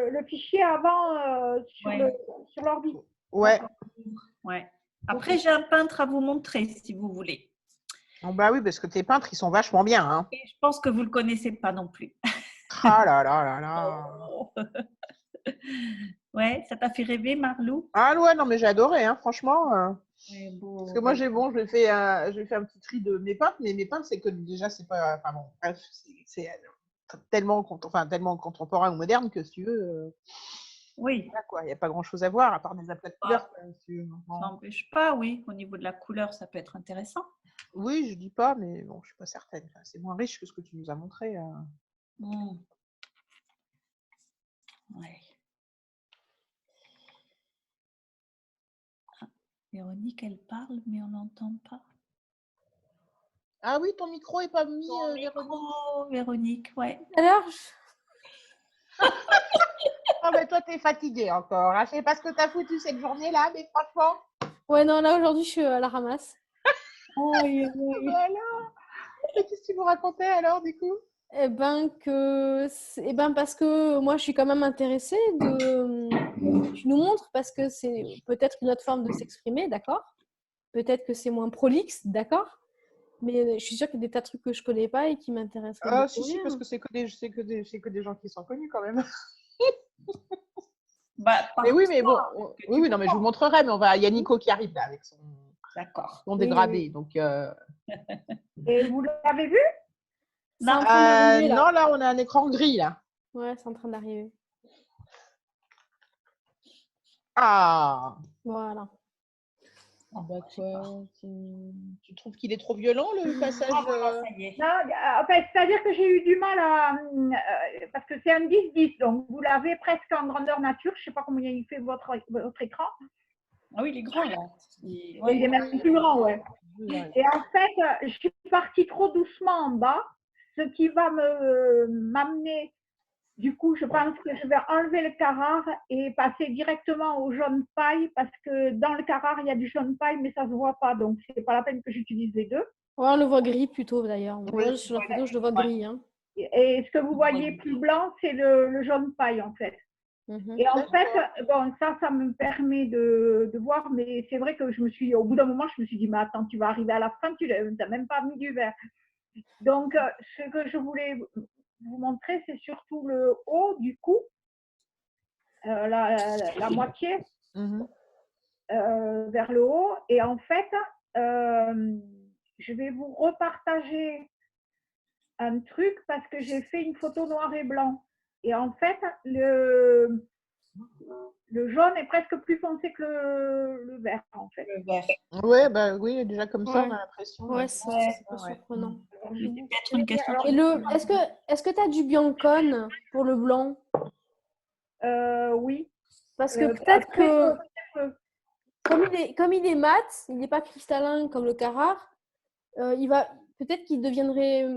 le fichier avant sur l'ordi. Ouais. Ouais. Après, j'ai un peintre à vous montrer si vous voulez. Oh, bah oui, parce que tes peintres, ils sont vachement bien. Hein. Et je pense que vous ne le connaissez pas non plus. Ah là là là là. Oh. Ouais, ça t'a fait rêver, Marlou? Ah ouais, non, mais j'ai adoré, hein, franchement. Ouais, Parce beau, que moi, ouais. je vais faire un petit tri de mes peintres, mais mes peintres, c'est que déjà, c'est pas. Enfin bon, bref, c'est tellement, tellement contemporain ou moderne que si tu veux. Oui, Voilà, quoi, il n'y a pas grand-chose à voir à part des aplats de couleurs. Quoi, si tu veux. ça Bon. n'empêche pas, oui. Au niveau de la couleur, ça peut être intéressant. Oui, je dis pas, mais bon, je suis pas certaine. Enfin, c'est moins riche que ce que tu nous as montré. Ouais. Ah, Véronique, elle parle, mais on n'entend pas. Ah oui, ton micro est pas mis, Ton Véronique. micro, Véronique, ouais. Alors, Ah, mais toi, t'es fatiguée encore. Hein. Je sais pas ce que t'as foutu cette journée-là, mais franchement. ouais, non, là aujourd'hui, je suis à la ramasse. Aïe, Mais alors, qu'est-ce que tu nous racontais alors, du coup? Eh ben, parce que moi, je suis quand même intéressée tu nous montres parce que c'est peut-être une autre forme de s'exprimer, d'accord? Peut-être que c'est moins prolixe, d'accord? Mais je suis sûre qu'il y a des tas de trucs que je connais pas et qui m'intéresseraient de Ah, si, découvrir. parce que c'est que des gens qui sont connus quand même. Bah, Mais oui, mais bon, que oui, tu oui, non, mais je vous montrerai, mais il y a Nico qui arrive là avec D'accord. son Oui, dégradé. oui. Donc, Et vous l'avez vu? C'est en train d'arriver là. non, là, on a un écran gris là. Ouais, c'est en train d'arriver. Ah, Voilà. bah quoi, tu trouves qu'il est trop violent le passage Ah, voilà, ça y est. Non, en fait, c'est-à-dire que j'ai eu du mal à. Parce que c'est un 10-10, donc vous l'avez presque en grandeur nature. Je ne sais pas comment il fait votre écran. Ah oui, il est grand là. Il est même plus grand, ouais. Et en fait, je suis partie trop doucement en bas, ce qui va m'amener. Du coup, je pense que je vais enlever le carrare et passer directement au jaune paille parce que dans le carrare, il y a du jaune paille, mais ça ne se voit pas. Donc, ce n'est pas la peine que j'utilise les deux. Ouais, on le voit gris plutôt d'ailleurs. Oui. Moi, sur la photo, je le vois gris. Hein. Et ce que vous voyez plus blanc, c'est le jaune paille en fait. Mhm. Et en fait, bon, ça me permet de voir, mais c'est vrai que au bout d'un moment, je me suis dit, mais attends, tu vas arriver à la fin, tu n'as même pas mis du vert. Donc, ce que je voulais vous montrer, c'est surtout le haut du cou, la moitié vers le haut. Et en fait, je vais vous repartager un truc parce que j'ai fait une photo noir et blanc. Et en fait, le jaune est presque plus foncé que le vert, en fait. Le vert. Ouais, bah oui, déjà comme ça, on a l'impression. Ouais, c'est pas surprenant. Alors, Et est-ce que tu as du Biancone pour le blanc? Oui. Parce que peut-être que peu. comme il est mat, il n'est pas cristallin comme le Carrare, peut-être qu'il deviendrait,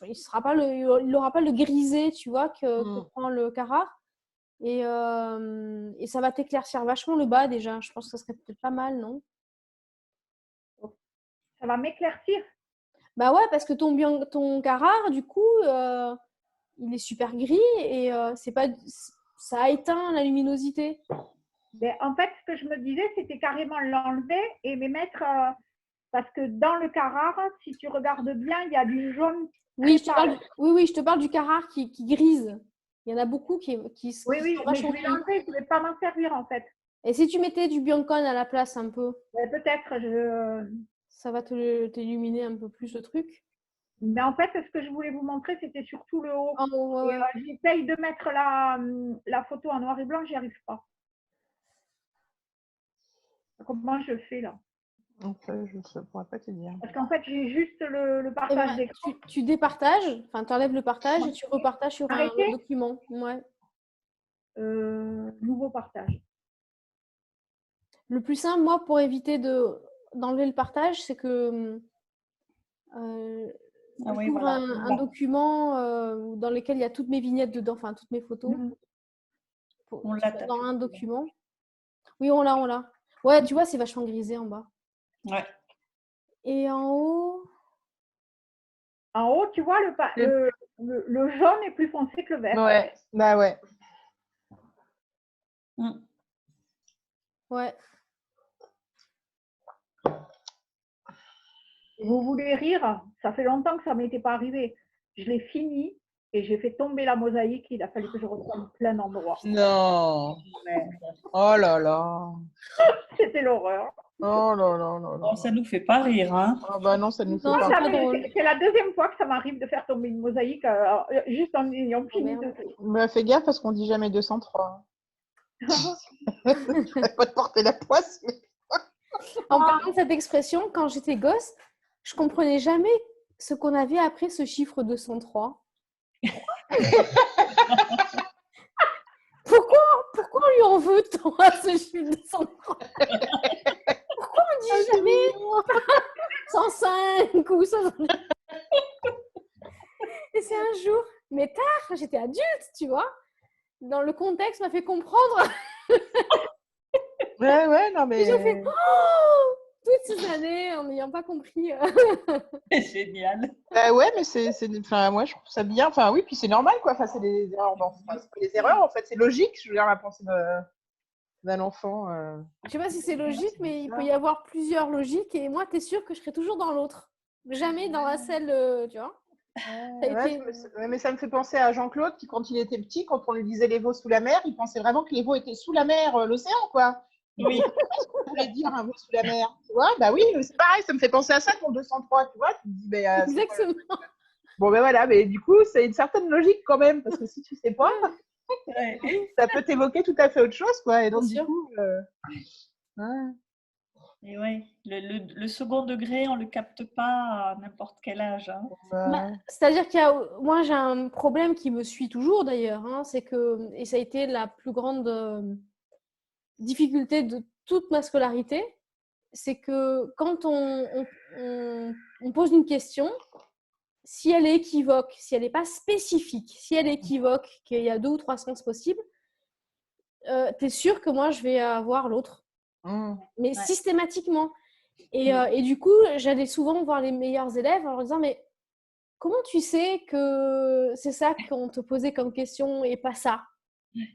il n'aura pas le grisé, tu vois, que prend le Carrare. Et ça va t'éclaircir vachement le bas déjà. Je pense que ça serait peut-être pas mal, non? Ça va m'éclaircir. Bah ouais, parce que ton Carrare, du coup, il est super gris et ça a éteint la luminosité. Mais en fait, ce que je me disais, c'était carrément l'enlever et les mettre. Parce que dans le Carrare, si tu regardes bien, il y a du jaune. Oui, je te parle du Carrare qui grise. Il y en a beaucoup qui Oui, sont mais je vachement vais gris. l'enlever, je ne vais pas m'en servir en fait. Et si tu mettais du Biancone à la place un peu, Peut-être. ça va t'illuminer un peu plus le truc. Mais en fait, ce que je voulais vous montrer, c'était surtout le haut. Oh, ouais. J'essaye de mettre la photo en noir et blanc, j'y arrive pas. Comment je fais là? Je ne pourrais pas te dire. Parce qu'en fait, j'ai juste le partage d'écran. Tu départages, enfin tu enlèves le partage et tu repartages sur un document. Ouais. Nouveau partage. Le plus simple, moi, pour éviter d'enlever le partage, c'est que j'ouvre un document dans lequel il y a toutes mes vignettes dedans, enfin toutes mes photos. On l'a dans un document. Oui, on l'a. Ouais, tu vois, c'est vachement grisé en bas. Ouais. Et en haut. En haut, tu vois, le jaune est plus foncé que le vert. Ouais, bah ouais. Mm. Ouais. Vous voulez rire? Ça fait longtemps que ça ne m'était pas arrivé. Je l'ai fini et j'ai fait tomber la mosaïque. Il a fallu que je reprenne plein d'endroits. Non. Ouais. Oh là là. C'était l'horreur. Oh là là là Bon, là. ça nous fait pas rire, hein. Ah bah non, ça ne nous fait Non, pas. c'est pas drôle. C'est la deuxième fois que ça m'arrive de faire tomber une mosaïque juste en ayant fini merde. de... Bah, fais gaffe parce qu'on dit jamais 203. Pas de porter la poisse. Mais... En parlant de cette expression, quand j'étais gosse, je comprenais jamais ce qu'on avait après ce chiffre 203. Pourquoi on lui en veut tant à ce chiffre 203? Pourquoi on dit jamais 105 ou 105? Et c'est un jour, mais tard, j'étais adulte, tu vois. Dans le contexte m'a fait comprendre. Ouais, non Et j'ai fait mais. oh, toutes ces années en n'ayant pas compris. C'est génial. Bah ouais, mais enfin, moi je trouve ça bien. Enfin oui, puis c'est normal quoi. Enfin, c'est des erreurs. Enfin, c'est pas des erreurs en fait, c'est logique. Je veux dire la pensée d'un enfant. Je sais pas si c'est logique, mais il peut y avoir plusieurs logiques. Et moi, t'es sûre que je serai toujours dans l'autre. Jamais dans la celle, tu vois. Ça a Ouais, été- mais ça me fait penser à Jean-Claude qui, quand il était petit, quand on lui disait les veaux sous la mer, il pensait vraiment que les veaux étaient sous la mer, l'océan, quoi. Oui. On voulait dire un veau sous la mer. Tu vois, bah oui, c'est pareil, ça me fait penser à ça pour 203, tu vois. Tu te dis, c'est quoi le- Exactement. Bon, ben voilà, mais du coup, c'est une certaine logique quand même, parce que si tu sais pas, Ouais. ça peut t'évoquer tout à fait autre chose, quoi. Et donc, Bien du sûr. coup, ouais. Et ouais, le second degré, on le capte pas à n'importe quel âge, hein. Bah, c'est-à-dire moi, j'ai un problème qui me suit toujours d'ailleurs. Hein, c'est que, et ça a été la plus grande difficulté de toute ma scolarité, c'est que quand on pose une question, si elle est équivoque, si elle n'est pas spécifique, si elle est équivoque, qu'il y a 2 ou 3 sens possibles, tu es sûr que moi, je vais avoir l'autre. Mais Ouais. systématiquement. Et du coup, j'allais souvent voir les meilleurs élèves en leur disant, mais comment tu sais que c'est ça qu'on te posait comme question et pas ça?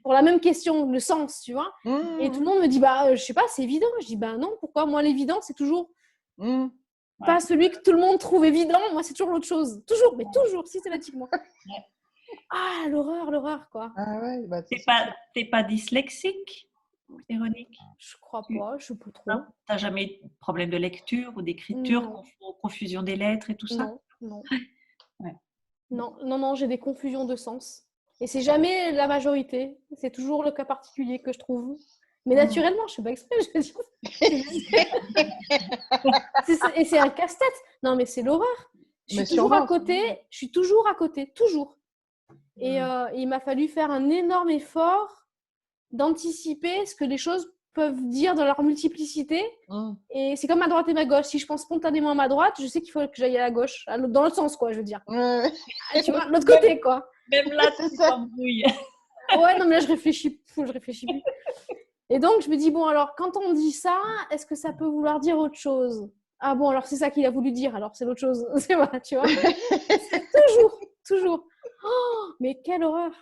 Pour la même question, le sens, tu vois. Et tout le monde me dit, bah, je sais pas, c'est évident. Je dis, bah non, pourquoi? Moi, l'évident, c'est toujours pas celui que tout le monde trouve évident. Moi, c'est toujours l'autre chose. Toujours, mais toujours, systématiquement. Ah, l'horreur, quoi. Ah ouais, bah, T'es pas dyslexique, Véronique? Je crois pas, je sais pas trop. Non, t'as jamais de problème de lecture ou d'écriture, Non. confusion des lettres et tout ça? Non. Ouais. Non, j'ai des confusions de sens. Et c'est jamais la majorité. C'est toujours le cas particulier que je trouve. Mais naturellement, je fais pas exprès, je veux dire. Et c'est un casse-tête. Non, mais c'est l'horreur. Je Mais suis toujours sûrement, à côté. Je suis toujours à côté, toujours. Et il m'a fallu faire un énorme effort d'anticiper ce que les choses peuvent dire dans leur multiplicité. Et c'est comme ma droite et ma gauche. Si je pense spontanément à ma droite, je sais qu'il faut que j'aille à la gauche, dans l'autre sens, quoi, je veux dire. Ouais. Tu vois, de l'autre côté, quoi. Même là, C'est tu ça. t'embrouilles. Ouais, non, mais là, je réfléchis plus. Et donc, je me dis, bon, alors, quand on dit ça, est-ce que ça peut vouloir dire autre chose? Ah bon, alors c'est ça qu'il a voulu dire, alors c'est l'autre chose. C'est vrai, tu vois. Toujours. Oh, mais quelle horreur.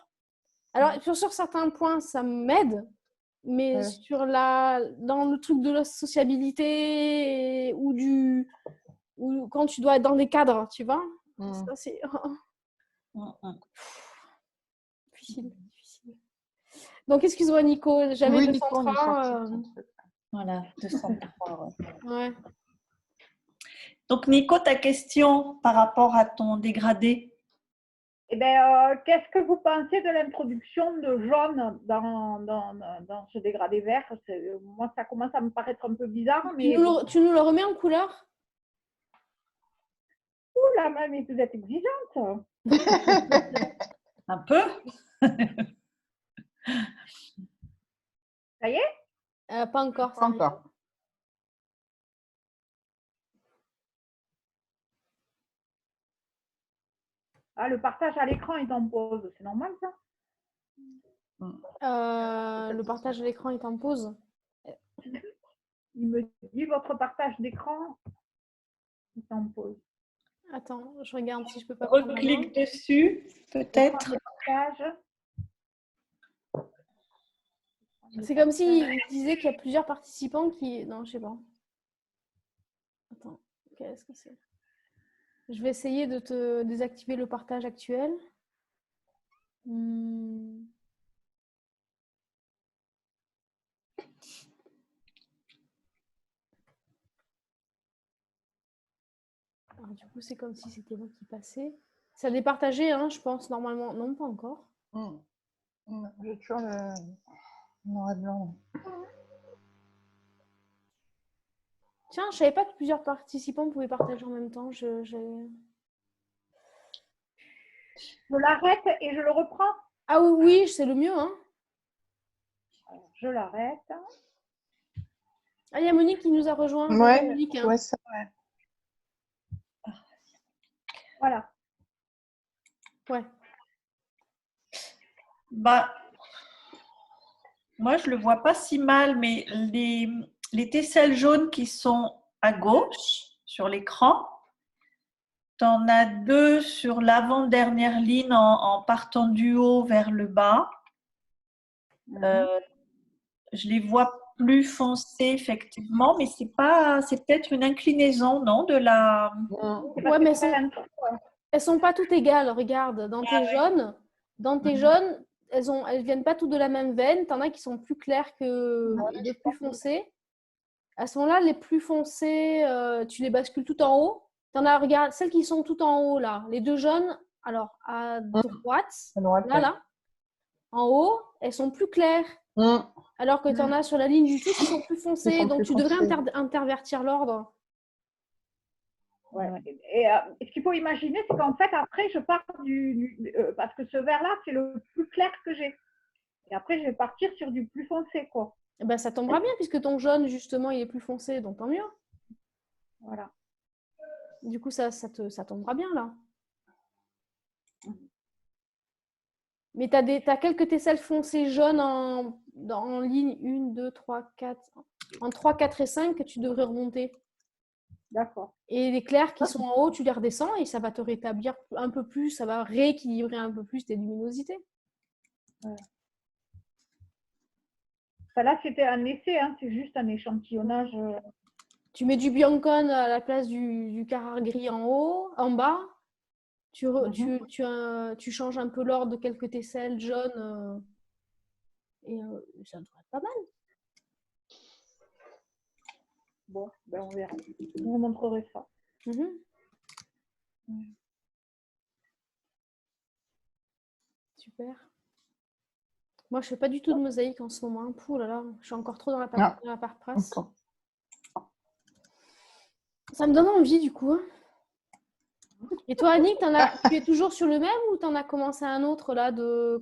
Alors, sur certains points, ça m'aide, mais dans le truc de la sociabilité ou quand tu dois être dans des cadres, tu vois, ça c'est difficile. Donc, excuse-moi, Nico, jamais Oui, 203. Nico, on est sorti de son truc. Voilà, 203. Ouais. Donc, Nico, ta question par rapport à ton dégradé? Eh bien, qu'est-ce que vous pensez de l'introduction de jaune dans ce dégradé vert? Moi, ça commence à me paraître un peu bizarre, mais... Tu nous le remets en couleur? Ouh là, mais vous êtes exigeante. Un peu? Ça y est? Pas encore. Pas encore. Ah, le partage à l'écran est en pause. C'est normal, ça? Le partage de l'écran est en pause. Il me dit votre partage d'écran est en pause. Attends, je regarde si je peux pas prendre la main. Reclique dessus, peut-être. Partage. C'est comme s'il disait qu'il y a plusieurs participants qui... Non, je sais pas. Attends, qu'est-ce que c'est? Je vais essayer de te désactiver le partage actuel. Alors, du coup, c'est comme si c'était moi qui passais. Ça a départagé, hein, je pense, normalement. Non, pas encore. J'ai toujours le noir et blanc. Tiens, je savais pas que plusieurs participants pouvaient partager en même temps. Je l'arrête et je le reprends. Ah oui, c'est le mieux, hein. Je l'arrête. Ah, il y a Monique qui nous a rejoint. Ouais, Monique, hein. ouais, ça, ouais. Voilà. Ouais. Bah, moi, je le vois pas si mal, mais les tesselles jaunes qui sont à gauche sur l'écran, tu en as 2 sur l'avant-dernière ligne en partant du haut vers le bas. Je les vois plus foncés, effectivement, mais c'est peut-être une inclinaison, non, de la… Ouais, mais elles sont pas toutes égales. Regarde, dans tes jaunes, elles viennent pas toutes de la même veine. T'en as qui sont plus claires que les plus foncées. À ce moment-là, les plus foncées, tu les bascules tout en haut. T'en as, regarde, celles qui sont tout en haut là, les 2 jaunes. Alors à droite, là, en haut, elles sont plus claires. Alors que tu en as sur la ligne du tout qui sont plus foncées. Donc tu devrais intervertir l'ordre. Ouais. Et ce qu'il faut imaginer, c'est qu'en fait, après, je pars parce que ce vert-là, c'est le plus clair que j'ai. Et après, je vais partir sur du plus foncé, quoi. Eh ben, ça tombera bien puisque ton jaune, justement, il est plus foncé, donc tant mieux. Voilà. Du coup, ça tombera bien, là. Mais tu as quelques tesselles foncées jaunes en ligne 1, 2, 3, 4. En 3, 4 et 5 que tu devrais remonter. D'accord. Et les clairs qui sont en haut, tu les redescends et ça va te rétablir un peu plus, ça va rééquilibrer un peu plus tes luminosités. Ouais. Ça, là, c'était un essai, hein, c'est juste un échantillonnage. Tu mets du Biancone à la place du Carrare gris en bas. Tu changes un peu l'ordre de quelques tesselles jaunes et ça devrait être pas mal. Bon, ben on verra. Je vous montrerai ça. Super. Moi, je fais pas du tout de mosaïque en ce moment. Pouh là là, je suis encore trop dans la part presse. Ça me donne envie du coup. Et toi, Annick, tu es toujours sur le même ou tu en as commencé un autre là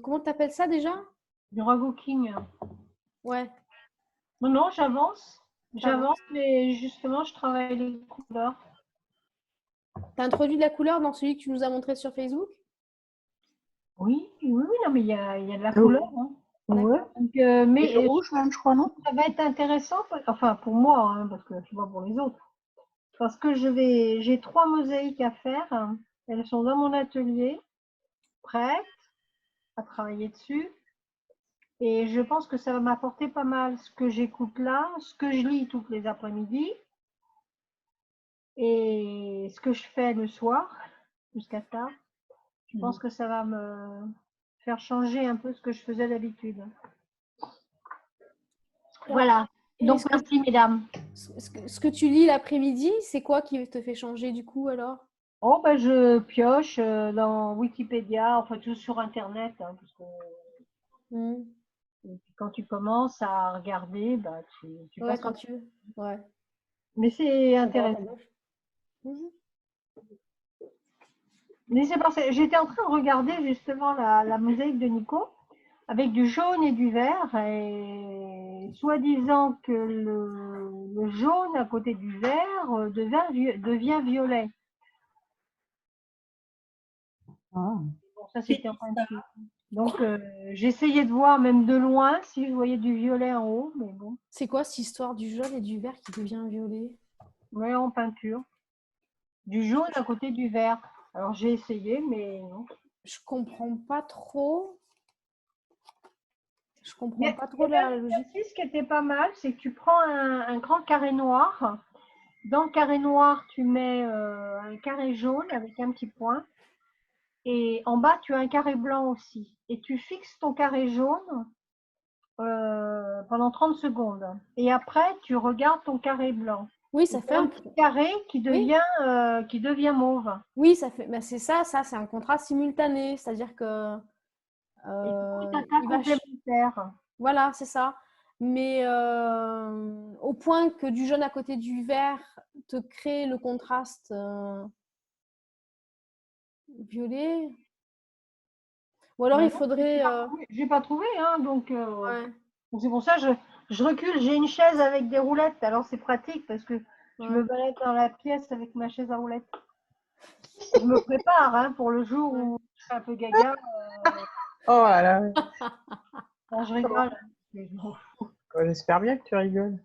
comment tu appelles ça déjà? Du Rago King. Ouais. Non, j'avance. J'avance, mais justement, je travaille les couleurs. Tu as introduit de la couleur dans celui que tu nous as montré sur Facebook? Oui, non, mais il y a de la couleur. Hein. Ouais. Donc, mais rouge même, je crois, non? ça va être intéressant, enfin pour moi, hein, parce que je sais pas pour les autres. Parce que j'ai 3 mosaïques à faire. Elles sont dans mon atelier, prêtes à travailler dessus. Et je pense que ça va m'apporter pas mal ce que j'écoute là, ce que je lis toutes les après-midi et ce que je fais le soir jusqu'à tard. Je pense que ça va me faire changer un peu ce que je faisais d'habitude. Voilà. Donc merci mesdames. Ce que tu lis l'après-midi, c'est quoi qui te fait changer du coup alors? Oh ben je pioche dans Wikipédia, enfin tout sur internet, hein, parce que et puis quand tu commences à regarder, bah tu ouais, passes quand tu veux. Ouais. Mais c'est intéressant. Mais c'est parce que j'étais en train de regarder justement la mosaïque de Nico avec du jaune et du vert et soi-disant que le jaune à côté du vert devient violet. Bon, ça c'était en peinture. Donc j'essayais de voir même de loin si je voyais du violet en haut, mais bon. C'est quoi cette histoire du jaune et du vert qui devient violet? Ouais, en peinture. Du jaune à côté du vert. Alors j'ai essayé, mais non. Je comprends pas trop. Je comprends Mais pas trop il y a la un logique. exercice qui était pas mal, c'est que tu prends un grand carré noir. Dans le carré noir, tu mets un carré jaune avec un petit point. Et en bas, tu as un carré blanc aussi. Et tu fixes ton carré jaune pendant 30 secondes. Et après, tu regardes ton carré blanc. Oui, Et ça tu fait as un un petit carré qui devient mauve. Oui, ça fait. Mais c'est ça, c'est un contrat simultané. C'est-à-dire que Et du coup, euh, c'est un tas il va ch- complémentaire. voilà, c'est ça. Mais au point que du jaune à côté du vert te crée le contraste violet. Ou alors Ben il non, faudrait. j'ai pas trouvé, hein, donc Ouais, c'est pour ça que je recule. J'ai une chaise avec des roulettes, alors c'est pratique parce que je me ouais, balade dans la pièce avec ma chaise à roulettes. Je me prépare hein, pour le jour ouais. où je serai un peu gaga. Oh là là. Non, je rigole. J'espère bien que tu rigoles.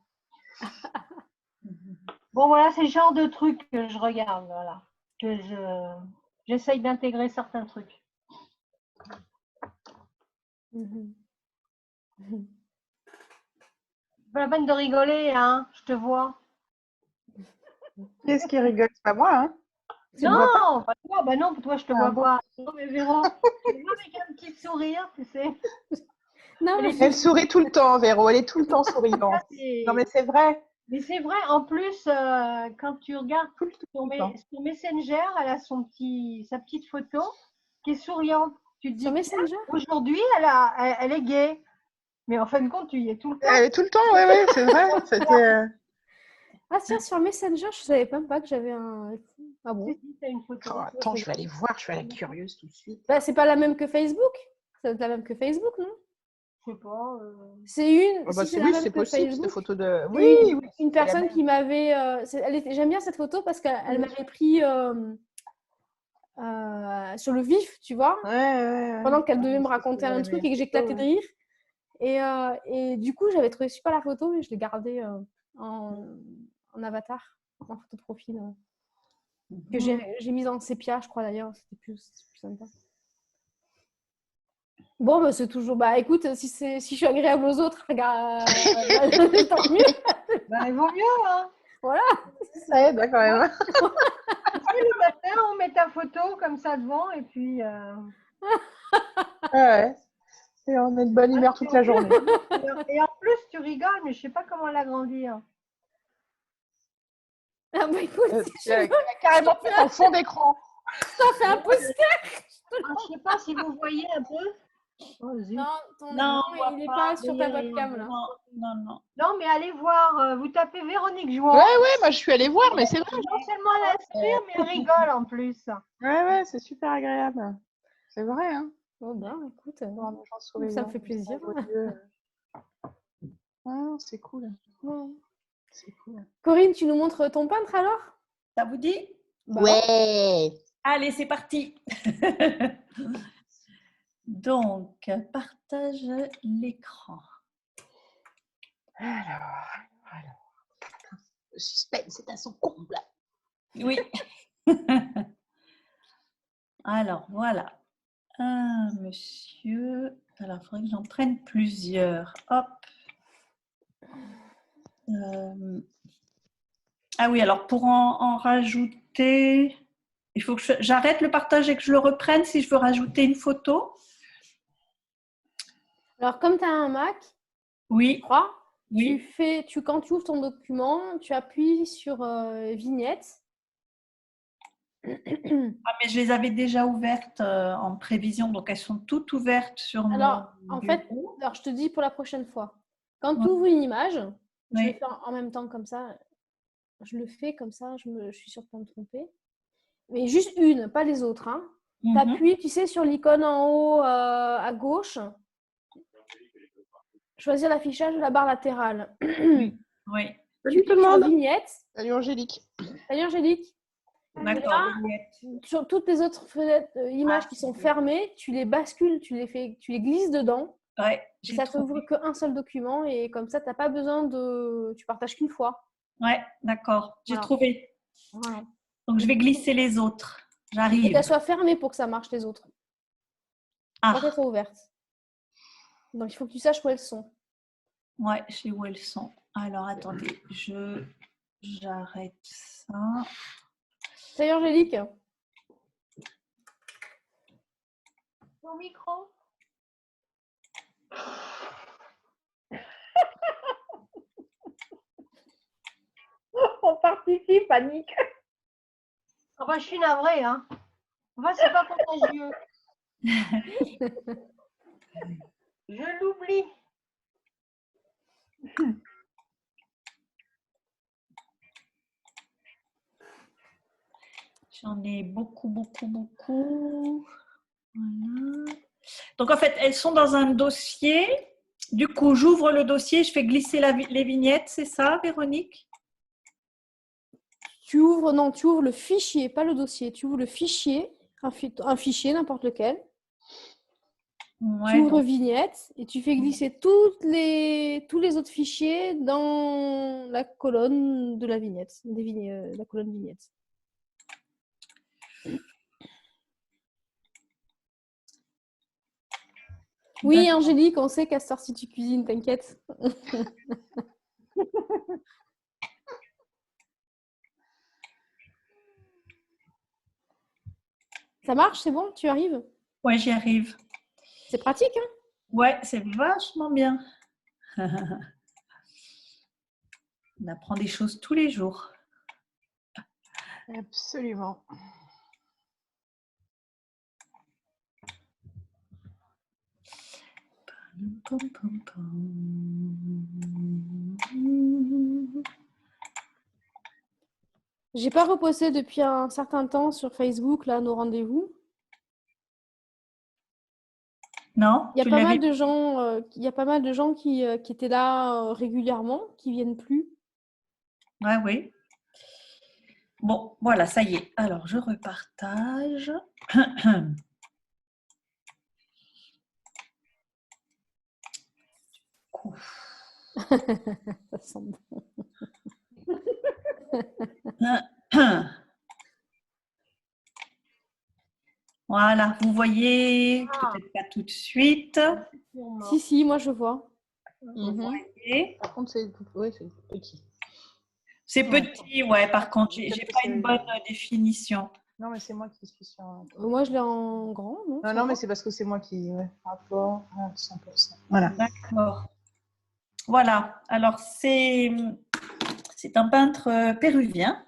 Bon, voilà, c'est le genre de truc que je regarde, voilà. J'essaye d'intégrer certains trucs. Mhm. Mhm. Pas la peine de rigoler, hein, je te vois. Qu'est-ce qui rigole? C'est pas moi, hein? Tu me vois pas? Non, pas toi, bah non, toi je te Ah vois bon? pas. Non, mais Véro, je te vois avec un petit sourire, tu sais. Non, Elle est Elle sourit tout le temps, Véro. Elle est tout le temps souriante. c'est- Non, mais c'est vrai. Mais c'est vrai, en plus, quand tu regardes Tout le temps. sur Messenger, elle a sa petite photo qui est souriante. Tu te sur dis, tiens, Messenger? aujourd'hui, elle est gaie. Mais en fin de compte, tu y es tout le temps. Elle est tout le temps, ouais, c'est vrai. C'était. Ah tiens, sur Messenger, je savais même pas que j'avais un. Ah bon? Si, t'as une photo. Oh, attends, je vais aller voir. Je suis à la curieuse tout de suite. Bah, c'est pas la même que Facebook? C'est la même que Facebook, non? Je sais pas. C'est une. Oh, bah, Si c'est la oui, même c'est que possible, cette Facebook, photo de. c'est Oui, oui, une c'est la personne même. qui m'avait. J'aime bien cette photo parce qu'elle m'avait pris sur le vif, tu vois, Ouais. pendant qu'elle devait Ouais, me c'est ce que raconter un j'aurais truc aimé. et que j'éclatais de rire. Et du coup, j'avais trouvé super la photo et je l'ai gardée en avatar, en photo de profil. Que j'ai mise en sépia, je crois d'ailleurs. C'était plus sympa. Bon, bah, c'est toujours. Bah écoute, si je suis agréable aux autres, regarde, tant mieux. Bah, il vaut mieux, hein. Voilà. Ça aide, hein, quand même. Le matin, on met ta photo comme ça devant et puis. Ouais. Et on est de bonne humeur toute la journée. Et en plus, tu rigoles, mais je sais pas comment l'agrandir. Ah bah écoute, Tu l'as carrément fait en fond d'écran. t'en fais un poster. Je sais pas si vous voyez un peu. Oh, zut. Non, ton Non, écran, on voit il n'est pas. pas sur ta webcam là. Non. Non, mais allez voir, vous tapez Véronique Jouan. Ouais, moi je suis allée voir, mais c'est vrai. Non seulement elle inspire, mais elle rigole en plus. Ouais, c'est super agréable. C'est vrai, hein. Oh ben, écoute, Voir des gens ça me souriants, fait plaisir. joyeux. Ouais, c'est cool. Ouais. C'est cool. Corinne, tu nous montres ton peintre alors? Ça vous dit? Bah, Ouais. Allez, c'est parti. Donc, partage l'écran. Alors. Le suspense est à son comble. Oui. Alors, voilà. Un monsieur. Alors, il faudrait que j'en prenne plusieurs. Hop. Ah oui, alors pour en rajouter, il faut que j'arrête le partage et que je le reprenne si je veux rajouter une photo. alors, comme tu as un Mac, Oui, je crois, oui. quand tu ouvres ton document, tu appuies sur vignette. Ah, mais je les avais déjà ouvertes en prévision, donc elles sont toutes ouvertes sur Alors, mon en fait, bureau. alors, je te dis pour la prochaine fois, quand Ouais. tu ouvres une image, je Oui. le fais en même temps comme ça, je le fais comme ça, je suis sûre de ne pas me tromper. Mais juste une, pas les autres. Hein. Mhm. Tu appuies, tu sais, sur l'icône en haut à gauche. Choisir l'affichage de la barre latérale. Oui. Tu cliques sur vignette. Salut Angélique. Salut Angélique. D'accord. Sur toutes les autres fenêtres, images qui sont fermées, tu les bascules, tu les glisses dedans. Ouais, Et ça t'ouvre qu'un seul document et comme ça, tu n'as pas besoin de. Tu partages qu'une fois. Ouais, d'accord. J'ai Voilà. trouvé. Voilà. Donc, je vais glisser les autres. Et J'arrive. qu'elles soient fermées pour que ça marche les autres. Ah. Pas qu'elles soient ouvertes. Donc, il faut que tu saches où elles sont. Ouais, je sais où elles sont. Alors, attendez, j'arrête ça. Ça y est, Angélique? Au micro. On participe, Annick. Ah bah, je suis navrée, hein. Enfin, c'est pas contagieux. Je l'oublie. J'en ai beaucoup, beaucoup, beaucoup. Voilà. Donc, en fait, elles sont dans un dossier. Du coup, j'ouvre le dossier, je fais glisser les vignettes, c'est ça, Véronique? Tu ouvres le fichier, pas le dossier. Tu ouvres le fichier, un fichier, n'importe lequel. Ouais, Tu ouvres donc, vignette et tu fais glisser tous les autres fichiers dans la colonne de la vignette, la colonne vignette. Oui, d'accord. Angélique, on sait qu'à cette heure-ci tu cuisines, t'inquiète. Ça marche, c'est bon, tu arrives? Ouais, j'y arrive. C'est pratique, hein? Ouais, c'est vachement bien. On apprend des choses tous les jours. Absolument. Pom, pom, pom. J'ai pas reposté depuis un certain temps sur Facebook là nos rendez-vous. Non, Il y a tu pas l'avais. mal de gens, qui étaient là régulièrement, qui viennent plus. Ouais, oui. Bon, voilà, ça y est. Alors, je repartage. Ça sent bon. Voilà, vous voyez, Ah, peut-être pas tout de suite. Si, si, moi je vois. Vous Mhm. voyez. Par contre, c'est petit. C'est Ouais. petit, ouais, par contre, j'ai Peut-être que pas c'est- une bonne définition. Non, mais c'est moi qui suis sur. Moi je l'ai en grand, non? Non, ça non, va mais c'est parce que c'est moi qui. Ouais, rapport à 100%. Voilà. D'accord. Voilà, alors c'est un peintre péruvien,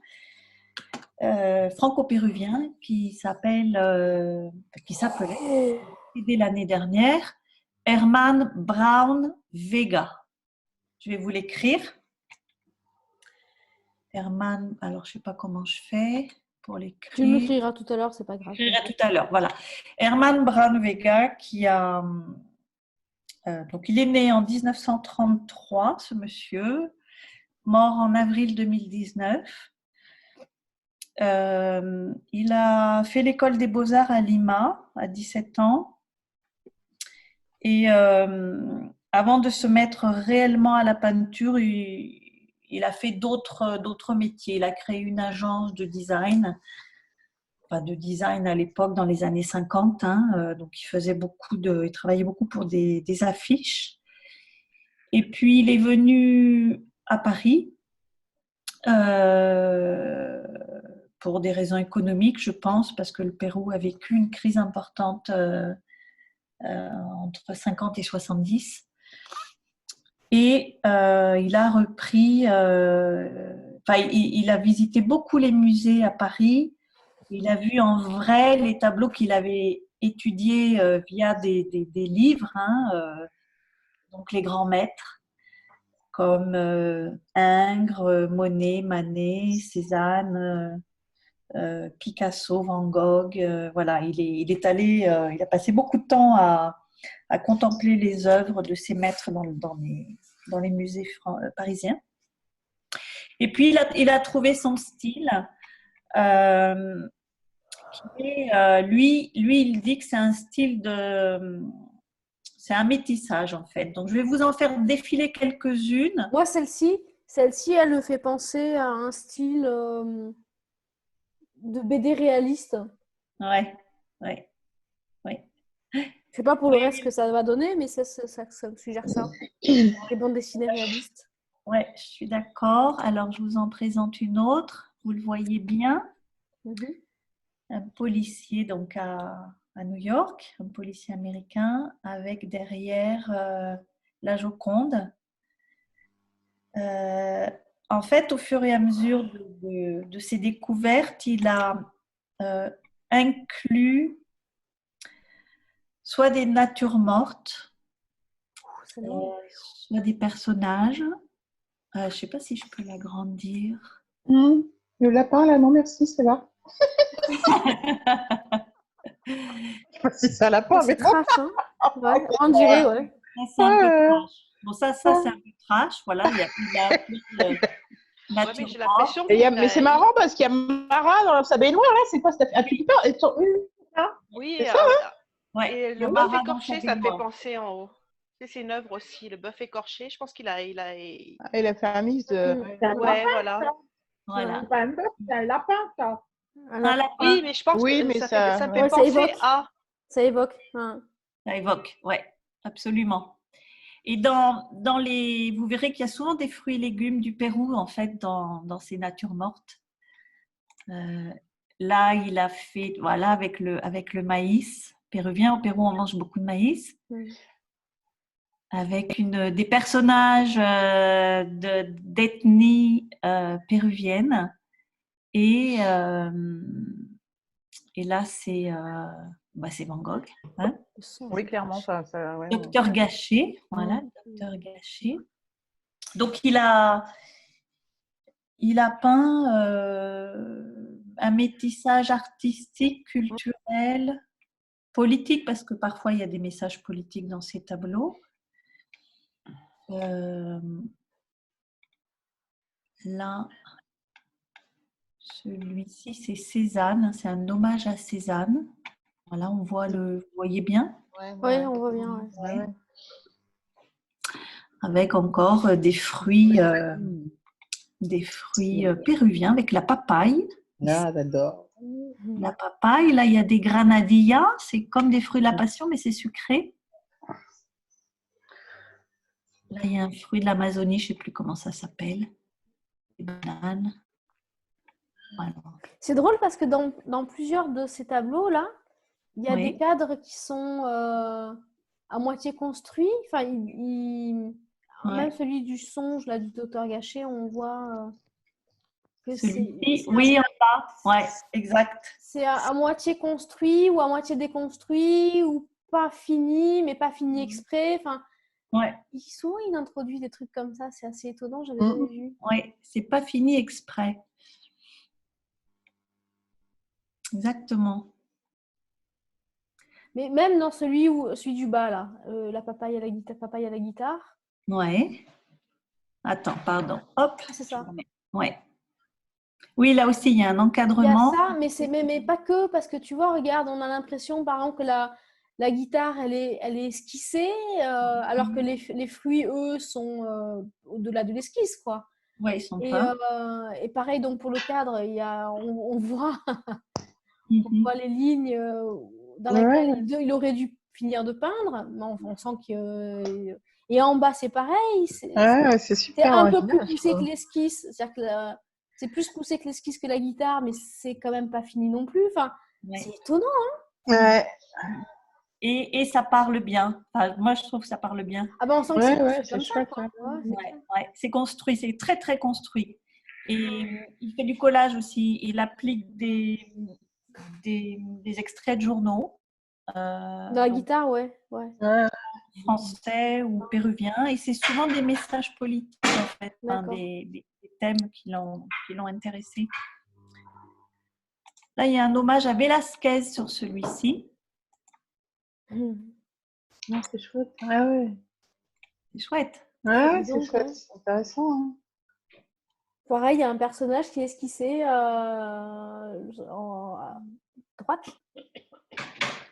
franco-péruvien, qui s'appelait dès l'année dernière, Herman Brown Vega. Je vais vous l'écrire. Herman, alors je ne sais pas comment je fais pour l'écrire. Tu m'écriras tout à l'heure, c'est pas grave. Je l'écrirai tout à l'heure, voilà. Herman Brown Vega, qui a... donc il est né en 1933, ce monsieur, mort en avril 2019. Il a fait l'école des beaux-arts à Lima à 17 ans. Et avant de se mettre réellement à la peinture, il a fait d'autres métiers. Il a créé une agence de design, enfin de design à l'époque, dans les années 50. Donc, il travaillait beaucoup pour des affiches. Et puis, il est venu à Paris pour des raisons économiques, je pense, parce que le Pérou a vécu une crise importante entre 50 et 70. Et il a repris, il a visité beaucoup les musées à Paris. Il a vu en vrai les tableaux qu'il avait étudiés via des livres, donc les grands maîtres comme Ingres, Monet, Manet, Cézanne, Picasso, Van Gogh. Voilà, il a passé beaucoup de temps à contempler les œuvres de ces maîtres dans les musées parisiens. Et puis, il a trouvé son style. Lui, il dit que c'est un style c'est un métissage, en fait. Donc, je vais vous en faire défiler quelques-unes. Moi, celle-ci, elle me fait penser à un style de BD réaliste. Ouais. sais pas pour le reste ce que ça va donner, mais ça me suggère ça. Les bandes dessinées réalistes. Ouais, je suis d'accord. Alors, je vous en présente une autre. Vous le voyez bien. Mhm. Un policier donc à New York, un policier américain, avec derrière la Joconde. En fait, au fur et à mesure de ses découvertes, il a inclus soit des natures mortes, C'est long. soit des personnages. Je ne sais pas si je peux l'agrandir. Le lapin, là, non, merci, c'est là. C'est ça, lapin, C'est mais bon. trash, hein? Ouais, on dirait, ouais. Ça, c'est un peu trash. Bon, ça c'est un peu trash. Voilà, il a plus de Ouais, mais nature j'ai morte. l'impression Mais c'est marrant parce qu'il y a Mara dans sa baignoire, là, c'est quoi cette affaire? Tu peux pas. Oui, C'est ça, Ouais, et il y a le bœuf Marat dans sa écorché, ça me fait baignoire. penser en haut. C'est une œuvre aussi, le bœuf écorché. Je pense qu'il a, Il a fait un mix de. C'est un ouais, lapin, voilà. ça. Voilà. C'est pas un bœuf, c'est un lapin, ça. Un lapin, Oui, mais je pense Oui, que mais ça ça- me ouais. fait Ça penser évoque. à. Ça évoque. Hein. ça évoque, ouais, absolument. Et vous verrez qu'il y a souvent des fruits et légumes du Pérou, en fait, dans ces natures mortes. Là, il a fait, voilà, avec le maïs péruvien. Au Pérou, on mange beaucoup de maïs. Avec des personnages d'ethnie péruvienne. Et là, c'est Van Gogh. Hein. Oui, clairement, ça. Ouais. Docteur Gachet. Voilà, Docteur Gachet. Donc, il a peint un métissage artistique, culturel, politique, parce que parfois, il y a des messages politiques dans ces tableaux. Là, celui-ci, c'est Cézanne. C'est un hommage à Cézanne. Voilà, on voit vous voyez bien? Oui, on voit bien. Ouais. Ouais. Avec encore des fruits péruviens, avec la papaye. Ah, j'adore. La papaye, là, il y a des granadillas. C'est comme des fruits de la passion, mais c'est sucré. Là, il y a un fruit de l'Amazonie, je ne sais plus comment ça s'appelle. Des bananes. Voilà. C'est drôle parce que dans plusieurs de ces tableaux-là, il y a Oui. des cadres qui sont à moitié construits. Enfin, même celui du songe, là, du docteur Gachet, on voit que celui-ci, oui, en bas. Ouais, exact. C'est à moitié construit ou à moitié déconstruit ou pas fini, mais pas fini exprès. Enfin, ouais. Souvent, il introduit des trucs comme ça. C'est assez étonnant, j'avais jamais vu. Oui, c'est pas fini exprès. Exactement. Mais même dans celui du bas, là, la papaye à la guitare. Ouais. Attends, pardon. Hop. C'est ça. Ouais. Oui, là aussi, il y a un encadrement. Il y a ça, mais pas que, parce que tu vois, regarde, on a l'impression, par exemple, que la guitare, elle est esquissée, alors que les fruits, eux, sont au-delà de l'esquisse, quoi. Oui, ils sont peints. Et pareil, donc pour le cadre, on voit, on voit les lignes dans lesquelles il aurait dû finir de peindre, mais on sent que... Et en bas, c'est pareil. C'est super. C'est un peu plus poussé que l'esquisse. C'est-à-dire que c'est plus poussé que l'esquisse que la guitare, mais c'est quand même pas fini non plus. Enfin, c'est étonnant, hein. Ouais. Et ça parle bien. Enfin, moi, je trouve que ça parle bien. Ah ben, on sent que c'est comme chouette, ça. Ouais. C'est construit, c'est très, très construit. Et il fait du collage aussi. Il applique des extraits de journaux. Dans la guitare, ouais. Français ou péruviens. Et c'est souvent des messages politiques, en fait. Hein, des thèmes qui l'ont intéressé. Là, il y a un hommage à Velázquez sur celui-ci. Non, c'est chouette. Ah ouais. C'est chouette. Ouais, c'est chouette. C'est intéressant. Hein. Pareil, il y a un personnage qui est esquissé à droite.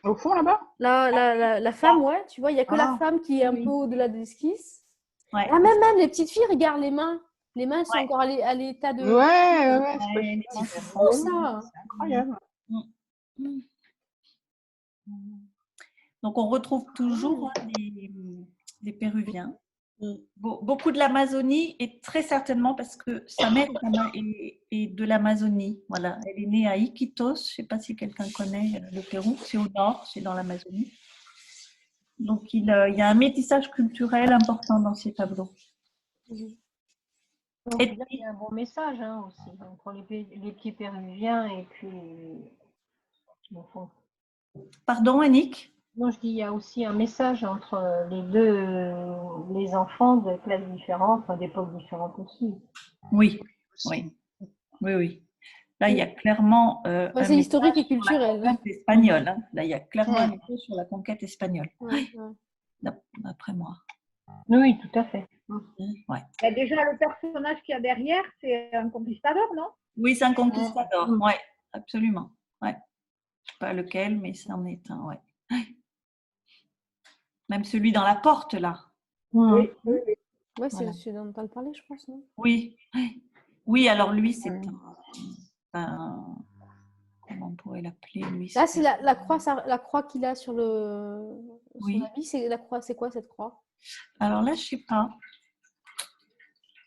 Au fond, là-bas? La femme, ouais. Tu vois, il n'y a que la femme qui est un peu au-delà de l'esquisse. Ouais. Ah, même les petites filles, regarde les mains. Les mains sont encore à l'état de... C'est fou, ça. C'est incroyable. Donc, on retrouve toujours des Péruviens. Beaucoup de l'Amazonie et très certainement parce que sa mère est de l'Amazonie. Voilà, elle est née à Iquitos. Je ne sais pas si quelqu'un connaît le Pérou. C'est au nord, c'est dans l'Amazonie. Donc, il y a un métissage culturel important dans ces tableaux. Donc, Et- là, il y a un bon message hein, aussi entre les petits péruviens et puis au fond. Pardon, Annick? Non, je dis il y a aussi un message entre les enfants de classes différentes, enfin, d'époques différentes aussi. Oui, oui, oui. Là, il y a clairement Ouais, un c'est historique et message sur la culturel. conquête espagnole. Hein. Là, il y a clairement un message sur la conquête espagnole, Ouais. d'après moi. Oui, tout à fait. Ouais. Et déjà, le personnage qu'il y a derrière, c'est un conquistador, non? Oui, c'est un conquistador. Oui, absolument. Ouais. Je ne sais pas lequel, mais c'en est un. Ouais. Même celui dans la porte, là. Oui. Ouais, c'est Voilà. celui dont on parlait, je pense, non? Oui. Oui, alors lui, c'est comment on pourrait l'appeler, lui? Là, c'est la croix, la croix qu'il a sur son Oui. habit. C'est la croix. C'est quoi cette croix? Alors là, je ne sais pas.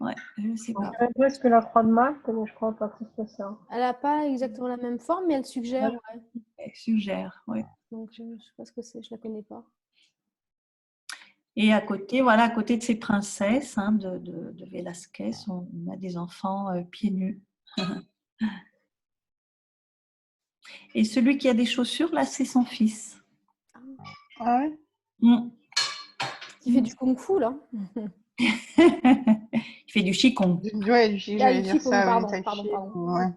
Ouais, je ne sais pas. C'est presque la croix de Malte, mais je crois pas que c'est ça. Elle n'a pas exactement la même forme, mais elle suggère. Ouais. Elle suggère, oui. Donc, je ne sais pas ce que c'est, je ne la connais pas. Et à côté, voilà, à côté de ces princesses hein, de Velázquez, on a des enfants pieds nus. Et celui qui a des chaussures, là, c'est son fils. Ah ouais? Qui fait du kung-fu, là. Il fait du qigong. Ouais, j'allais dire Qigong, ça, oui, pardon, tai pardon, chi. pardon. Ouais.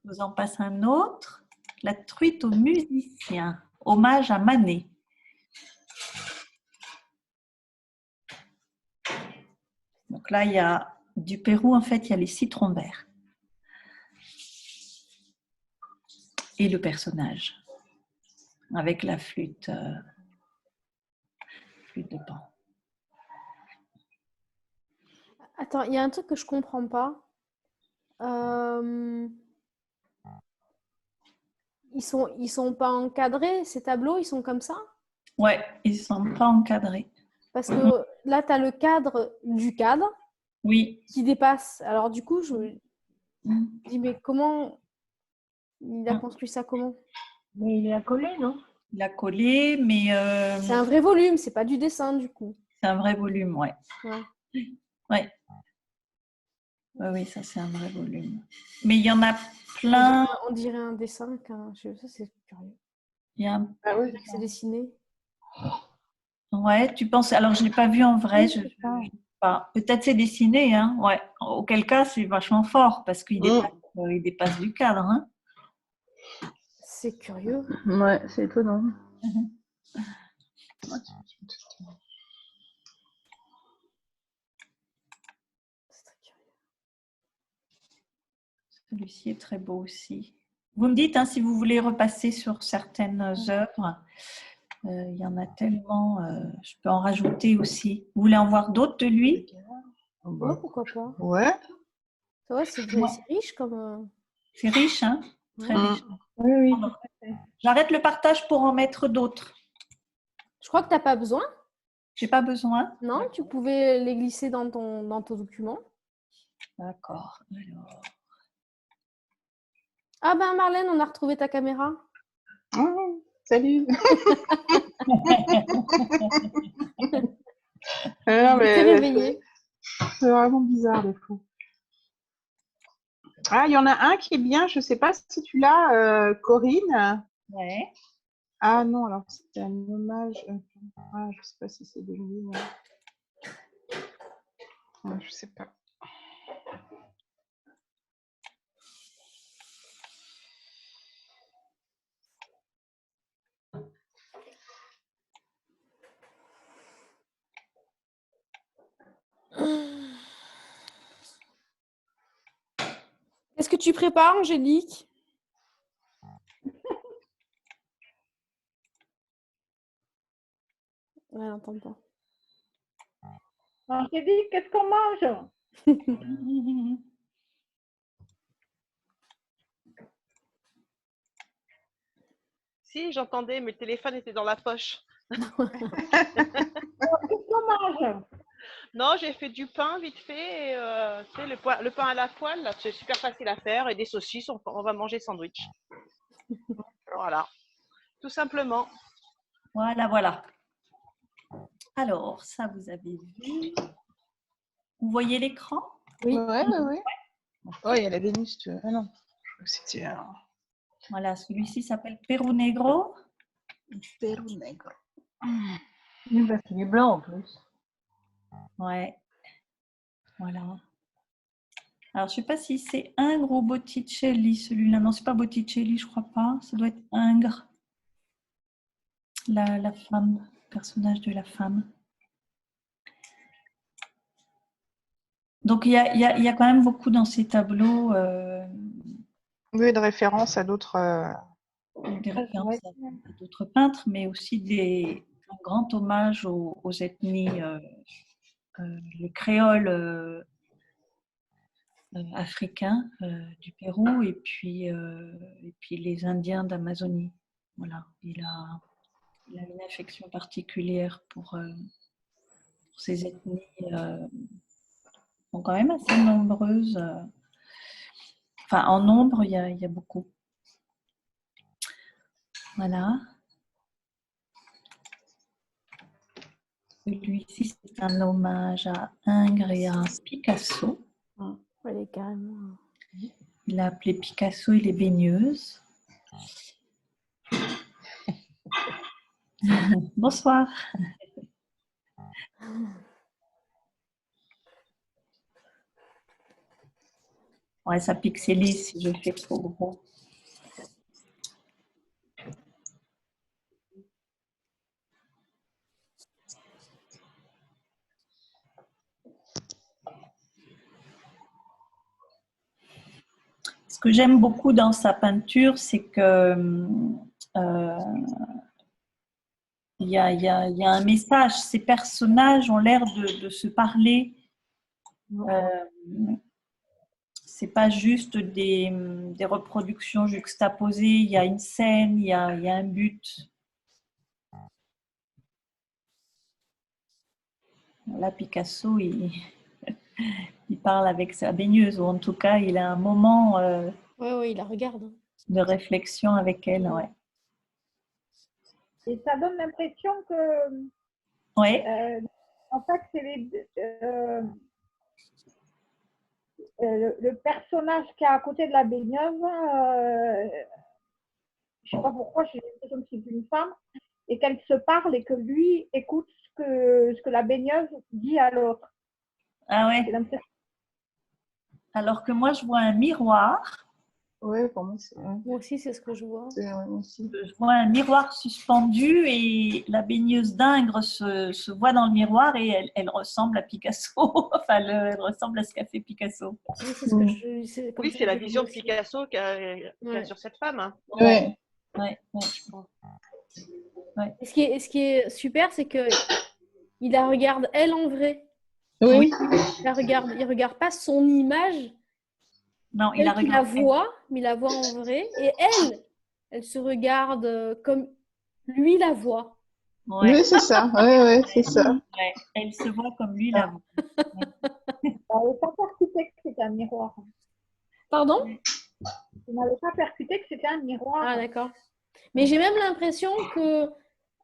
Je vous en passe un autre. La truite aux musiciens. Hommage à Manet. Donc là, il y a du Pérou, en fait, il y a les citrons verts. Et le personnage. Avec la flûte, flûte de pan. Attends, il y a un truc que je ne comprends pas. Ils sont pas encadrés, ces tableaux, ils sont comme ça? Ouais, ils ne sont pas encadrés. Parce que là, tu as le cadre du cadre Oui. qui dépasse. Alors, du coup, je me dis, mais comment il a construit ça comment? Mais il est accolé, non? Il a collé, mais C'est un vrai volume, c'est pas du dessin, du coup. c'est un vrai volume, ouais. Ouais. Ouais. Oui, ça c'est un vrai volume. Mais il y en a plein. On dirait un dessin. Ça, c'est curieux. Il y a un... Ah oui. C'est dessiné. Ouais, tu penses. Alors, je ne l'ai pas vu en vrai. Je sais pas. Peut-être c'est dessiné, hein. Ouais. Auquel cas, c'est vachement fort parce qu'il il dépasse du cadre, hein. C'est curieux. Ouais, c'est étonnant. C'est très curieux. Celui-ci est très beau aussi. Vous me dites hein, si vous voulez repasser sur certaines œuvres. Il y en a tellement. Je peux en rajouter aussi. Vous voulez en voir d'autres de lui? Ouais, pourquoi pas. Ouais. Ça va, c'est riche comme. C'est riche, hein? Très riche. Oui, oui. J'arrête le partage pour en mettre d'autres. Je crois que tu n'as pas besoin. J'ai pas besoin. Non, tu pouvais les glisser dans ton document. D'accord. Alors. Ah ben Marlène, on a retrouvé ta caméra. Oh, salut. Non, mais réveillée. C'est vraiment bizarre des fois. Ah, il y en a un qui est bien, je ne sais pas si tu l'as, Corinne. Ouais. Ah non, alors c'est un hommage. Ah, je ne sais pas si c'est de lui. Je ne sais pas. Qu'est-ce que tu prépares, Angélique? Ouais, elle n'entend pas. Angélique, qu'est-ce qu'on mange? Si, j'entendais, mais le téléphone était dans la poche. C'est dommage. Non, j'ai fait du pain vite fait. Et, tu sais, le pain à la poêle, là, c'est super facile à faire. Et des saucisses, on va manger sandwich. Voilà, tout simplement. Voilà, voilà. Alors, ça, vous avez vu. Vous voyez l'écran? Oui. Ouais. Oh, il y a la Vénus. Ah non. C'était un Voilà, celui-ci s'appelle Perú Negro. Pérou Negro. Oui, parce qu'il est blanc en plus. Ouais. Voilà. Alors, je ne sais pas si c'est Ingres ou Botticelli, celui-là. Non, c'est pas Botticelli, je crois pas. Ça doit être Ingres. La femme, le personnage de la femme. Donc, il y a quand même beaucoup dans ces tableaux Oui, de référence à d'autres. des références à d'autres peintres, mais aussi un grand hommage aux ethnies, les créoles africains du Pérou et puis les Indiens d'Amazonie. Voilà, il a une affection particulière pour ces ethnies. Sont quand même assez nombreuses. Enfin, en nombre, il y a beaucoup. Voilà. Celui-ci, c'est un hommage à Ingres et à Picasso. Elle est carrément. Il a appelé Picasso et les baigneuses. Bonsoir. Ouais, ça pixelise si je fais trop gros. Ce que j'aime beaucoup dans sa peinture, c'est que il y a un message. Ces personnages ont l'air de se parler. C'est pas juste des reproductions juxtaposées. Il y a une scène, il y a un but. Là, Picasso, il parle avec sa baigneuse, ou en tout cas, il a un moment Oui, il la regarde. de réflexion avec elle. Ouais. Et ça donne l'impression que, Ouais. en fait, c'est le personnage qui est à côté de la baigneuse. Je ne sais pas pourquoi, j'ai l'impression que c'est une femme et qu'elle se parle et que lui écoute ce que la baigneuse dit à l'autre. Ah ouais. Alors que moi, je vois un miroir. Oui, pour moi, c'est. Moi aussi, c'est ce que je vois. Moi aussi. Je vois un miroir suspendu et la baigneuse d'Ingres se voit dans le miroir et elle ressemble à Picasso. Enfin, elle ressemble à ce qu'a fait Picasso. Oui, c'est ce que je. Oui, c'est la vision de Picasso qu'il a sur cette femme. Hein. Ouais. Ouais. Et ce qui est super, c'est que il la regarde elle en vrai. Oui. Il regarde pas son image. Non, il la voit, mais il la voit en vrai. Et elle se regarde comme lui la voit. Ouais. Oui, c'est ça. Ouais, c'est ça. Ouais. Elle se voit comme lui la voit. Je n'avais pas percuté que c'était un miroir. Pardon? Je n'avais pas percuté que c'était un miroir. Ah, d'accord. Mais j'ai même l'impression que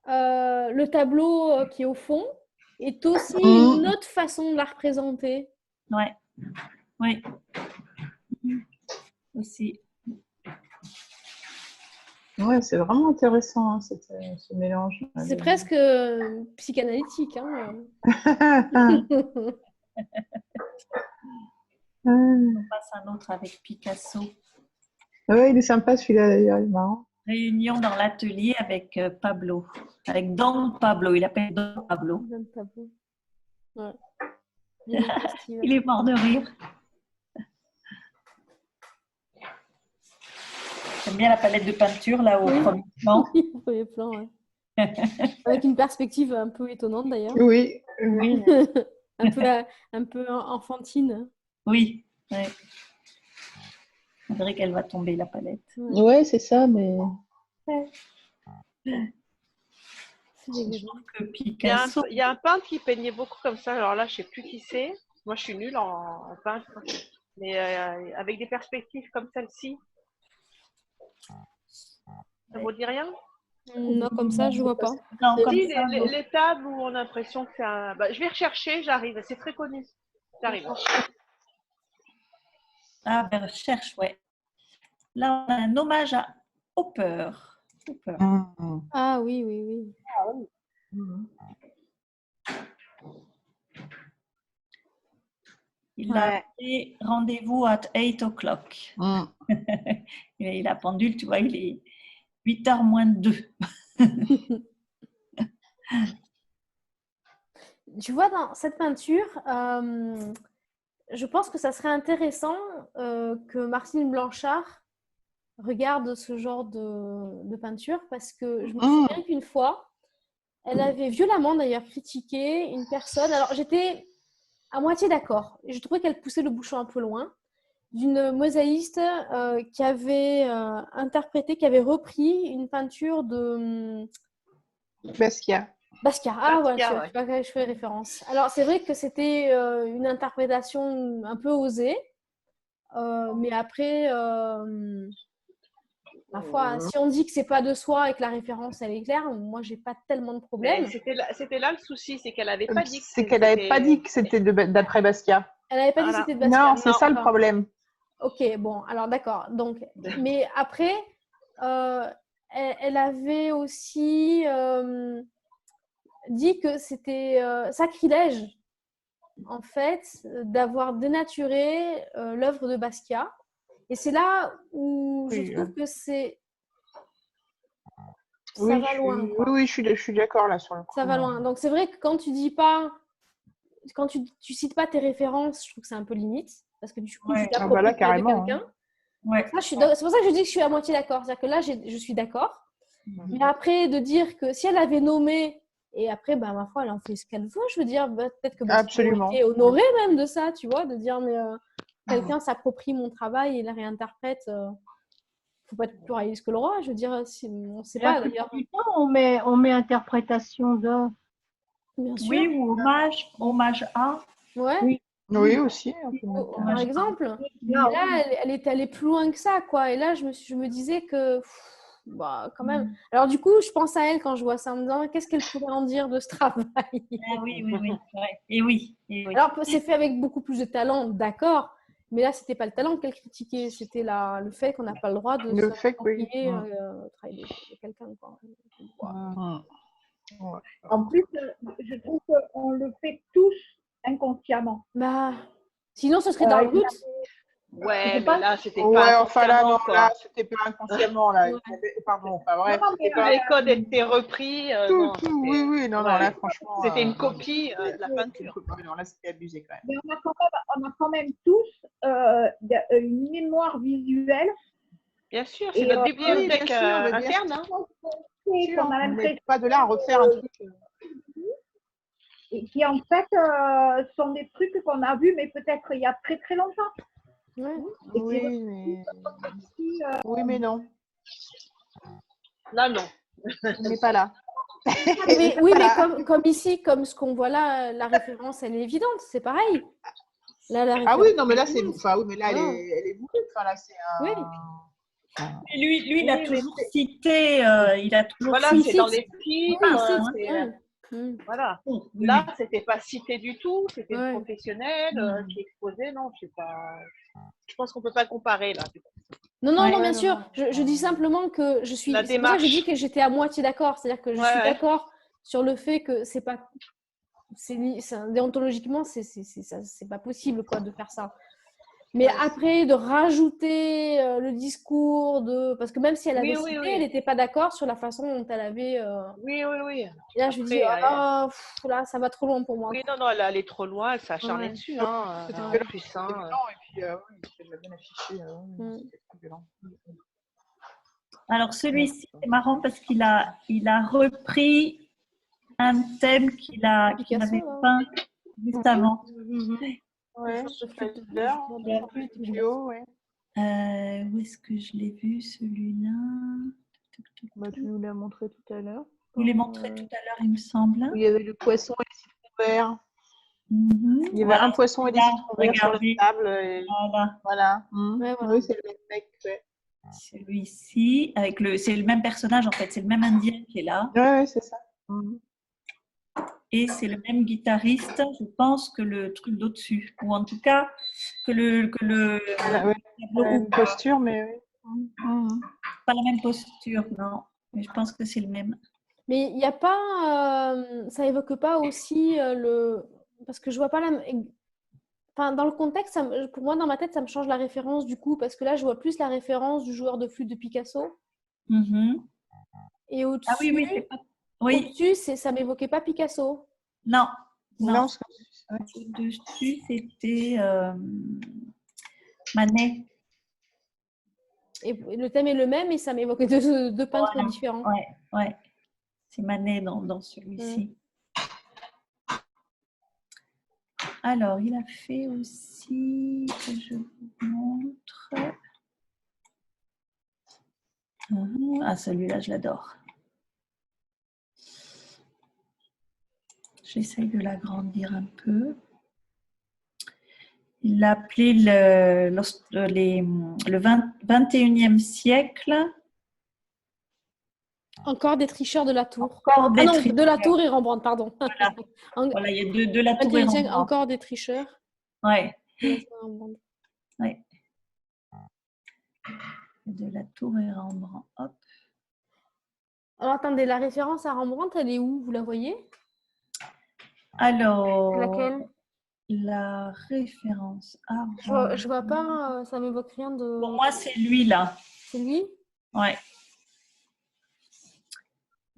le tableau qui est au fond est aussi une autre façon de la représenter. Ouais. Oui. Aussi. Ouais, c'est vraiment intéressant, hein, ce mélange. C'est presque psychanalytique. Hein. On passe à un autre avec Picasso. Oui, il est sympa celui-là d'ailleurs, il est marrant. Réunion dans l'atelier avec Pablo. Avec Don Pablo. Il appelle Don Pablo. Don Pablo. Ouais. Il est mort de rire. J'aime bien la palette de peinture là au premier plan. Au premier plan, ouais. Avec une perspective un peu étonnante d'ailleurs. Oui. un peu enfantine. Oui. Ouais. On dirait qu'elle va tomber la palette. Ouais, c'est ça, mais. Ouais. C'est dégueulasse. Que Il y, a Picasso. il y a un peintre qui peignait beaucoup comme ça. Alors là, je sais plus qui c'est. Moi, je suis nulle en peintre. Mais avec des perspectives comme celle-ci, ça vous dit rien? Non, comme ça, je vois pas. Non, comme Si, ça, non. les tables où on a l'impression que c'est un... Bah, je vais rechercher, j'arrive. C'est très connu. J'arrive. Ah, ben, recherche, ouais. Là, on a un hommage à Hopper. Hopper. Ah oui, oui, oui. Il a fait rendez-vous at 8 o'clock. Et la pendule, tu vois, il est 8h moins 2. Tu vois, dans cette peinture, je pense que ça serait intéressant que Martine Blanchard regarde ce genre de peinture parce que je me souviens qu'une fois, elle avait violemment d'ailleurs critiqué une personne. Alors, j'étais à moitié d'accord. Je trouvais qu'elle poussait le bouchon un peu loin. D'une mosaïste qui avait interprété, qui avait repris une peinture de Basquiat. Basquiat. Ah voilà, Basquiat, tu ouais. vois à quoi je fais référence. Alors c'est vrai que c'était une interprétation un peu osée, mais après, ma foi, si on dit que c'est pas de soi et que la référence elle est claire, moi j'ai pas tellement de problème. C'était là le souci, c'est qu'elle n'avait pas dit que C'est qu'elle n'avait pas dit que c'était d'après Basquiat. Elle n'avait pas dit que Voilà. c'était de Basquiat. Non, c'est ça le D'accord. problème. Ok, bon, alors d'accord. Donc, mais après, elle avait aussi dit que c'était sacrilège, en fait, d'avoir dénaturé l'œuvre de Basquiat. Et c'est là où je trouve que c'est ça Oui, va loin. Quoi. oui, je suis d'accord là sur le coup. Ça va loin. Donc c'est vrai que quand tu dis pas, quand tu cites pas tes références, je trouve que c'est un peu limite parce que du coup Ouais. tu t'appropries là, de carrément, quelqu'un. Ouais. C'est pour ça que je dis que je suis à moitié d'accord. C'est-à-dire que là, je suis d'accord. Mais après, de dire que si elle avait nommé, et après, bah, ma foi, elle en fait ce qu'elle veut, je veux dire, bah, peut-être que Absolument. été honorée même de ça, tu vois, de dire, mais quelqu'un s'approprie mon travail et la réinterprète. Faut pas être plus réaliste que le roi, je veux dire, si, on ne sait La pas d'ailleurs. plupart du temps, on met interprétation de. Bien sûr. Oui, ou hommage à. Ouais. Oui, aussi. Par exemple. Là, Là, elle est allée plus loin que ça, quoi. Et là, je me disais que, bah, quand même. Alors, du coup, je pense à elle quand je vois ça en me disant, qu'est-ce qu'elle pourrait en dire de ce travail? Ah, oui, oui, oui. Ouais. Et oui. Alors, c'est fait avec beaucoup plus de talent, d'accord. Mais là, c'était pas le talent qu'elle critiquait, c'était le fait qu'on n'a pas le droit de Le fait que oui. le travail de quelqu'un, quoi. Ouais. En plus, je trouve qu'on le fait tous inconsciemment. Bah, sinon, ce serait dans le but. Ouais, Je mais pense- là, c'était Ouais, pas enfin là, non, inconsciemment, là, quoi. c'était pas inconsciemment, là. Ouais. Pardon, enfin bref. Non, mais, c'était pas- Les codes étaient repris. Non, Tout, oui, oui, non, non, ouais. là, franchement. C'était une copie de la Ouais, peinture. non, là, c'était abusé quand même. mais on a quand même tous une mémoire visuelle. Bien sûr, c'est Et, notre oui, bibliothèque bien sûr, mais bien interne. Hein. qu'on a On n'est l'impression pas de là à refaire un truc. et qui en fait sont des trucs qu'on a vus, mais peut-être il y a très très longtemps. Ouais. Et Oui, mais... oui, mais non. Là, non. On n'est pas là. Mais, oui, mais comme ici, comme ce qu'on voit là, la référence, elle est évidente, c'est pareil. Là, la Ah oui, référence, non, mais là, c'est. évidente. Enfin, oui, mais là, Ah. elle est voulue. Enfin, là, c'est un. Oui. Et lui, il a Oui, mais toujours cité. Il a toujours Voilà, cité. c'est dans les Oui, titres. c'est c'est, voilà. Oui, Là, c'était pas cité du tout. C'était Ouais. le professionnel qui exposait. Non, c'est pas. Je pense qu'on peut pas comparer là. Non, non, Ouais. non, bien Ouais, sûr. non. Je dis simplement que je suis. La C'est pour ça que je dis démarche. que j'étais à moitié d'accord. C'est-à-dire que je Ouais, suis ouais. d'accord sur le fait que c'est pas. Déontologiquement, c'est pas possible quoi, de faire ça. Mais Ouais. après, de rajouter le discours de. Parce que même si elle avait Oui, cité, oui. elle n'était pas d'accord sur la façon dont elle avait. Oui, oui, oui. Et là, je me dis, Après, oh là, là, ça va trop loin pour moi. oui, non, non, elle est allée trop loin. Elle s'est acharnée Ouais. dessus. Hein, C'était en violent, plus, c'était hein. violent, et puis, oui, c'était bien affiché. C'était très violent. Alors celui-ci, c'est marrant parce qu'il a repris un thème qu'il Picasso, avait là. peint juste avant. Ouais, Je Schleider, flûte. Studio, ouais. Où est-ce que je l'ai vu celui-là? Bah, tu nous l'as montré tout à l'heure. Vous les montrez tout à l'heure, il me semble. Où il y avait le poisson et les citrons verts. Mhm. Il y avait Voilà, un poisson et des là, citrons verts sur la regardez. table. Et... Voilà, Voilà. Ouais, voilà. Oui, c'est le même mec. Ouais, celui-ci, c'est le même personnage en fait, c'est le même Indien qui est là. ouais, c'est ça. Et c'est le même guitariste, je pense, que le truc d'au-dessus. Ou en tout cas, que le Ouais, tableau une ouvre. posture, mais Pas la même posture, non. Mais je pense que c'est le même. Mais il n'y a pas, ça évoque pas aussi le, parce que je vois pas la, enfin dans le contexte, pour moi dans ma tête ça me change la référence du coup parce que là je vois plus la référence du joueur de flûte de Picasso Mhm. et Ah oui, oui, c'est pas. Oui, au-dessus ça m'évoquait pas Picasso. non, non, non. ouais. Au-dessus, c'était Manet. Et le thème est le même et ça m'évoquait deux peintres Ouais, différents. ouais. C'est Manet dans celui-ci. Alors, il a fait aussi, que je vous montre. Ah, celui-là, je l'adore. J'essaye de l'agrandir un peu. Il l'a appelé le 21e siècle. Encore des tricheurs de la Tour. Encore des Ah non, tricheurs. de la Tour et Rembrandt, pardon. Voilà, il y a de la Tour et 21e siècle, Rembrandt. encore des tricheurs. Ouais. De la Tour et Rembrandt. Ouais. De la Tour et Rembrandt. Hop. Alors attendez, la référence à Rembrandt, elle est où? Vous la voyez? Alors, Laquelle? la référence à Je vois pas, ça m'évoque rien de. Pour moi, c'est lui là. C'est lui? Ouais.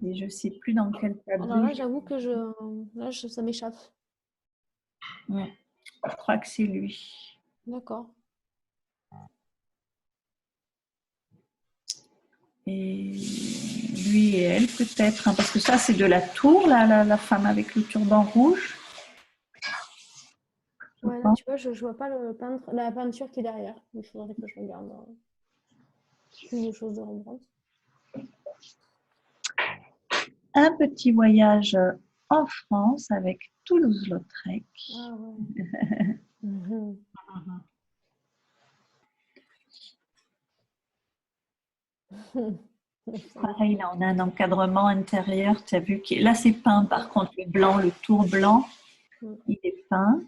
Et je ne sais plus dans quel Alors tableau. là, j'avoue que ça m'échappe. Ouais. Je crois que c'est lui. D'accord. Et lui et elle peut-être, hein, parce que ça c'est de la Tour, là, la femme avec le turban rouge. Ouais, là, tu vois, je vois pas la peinture qui est derrière. Il faudrait que je regarde une chose de Rembrandt. Un petit voyage en France avec Toulouse-Lautrec. Ah ouais. Mhm. Pareil, là on a un encadrement intérieur. Tu as vu que là c'est peint, par contre le blanc, le tour blanc, il est peint.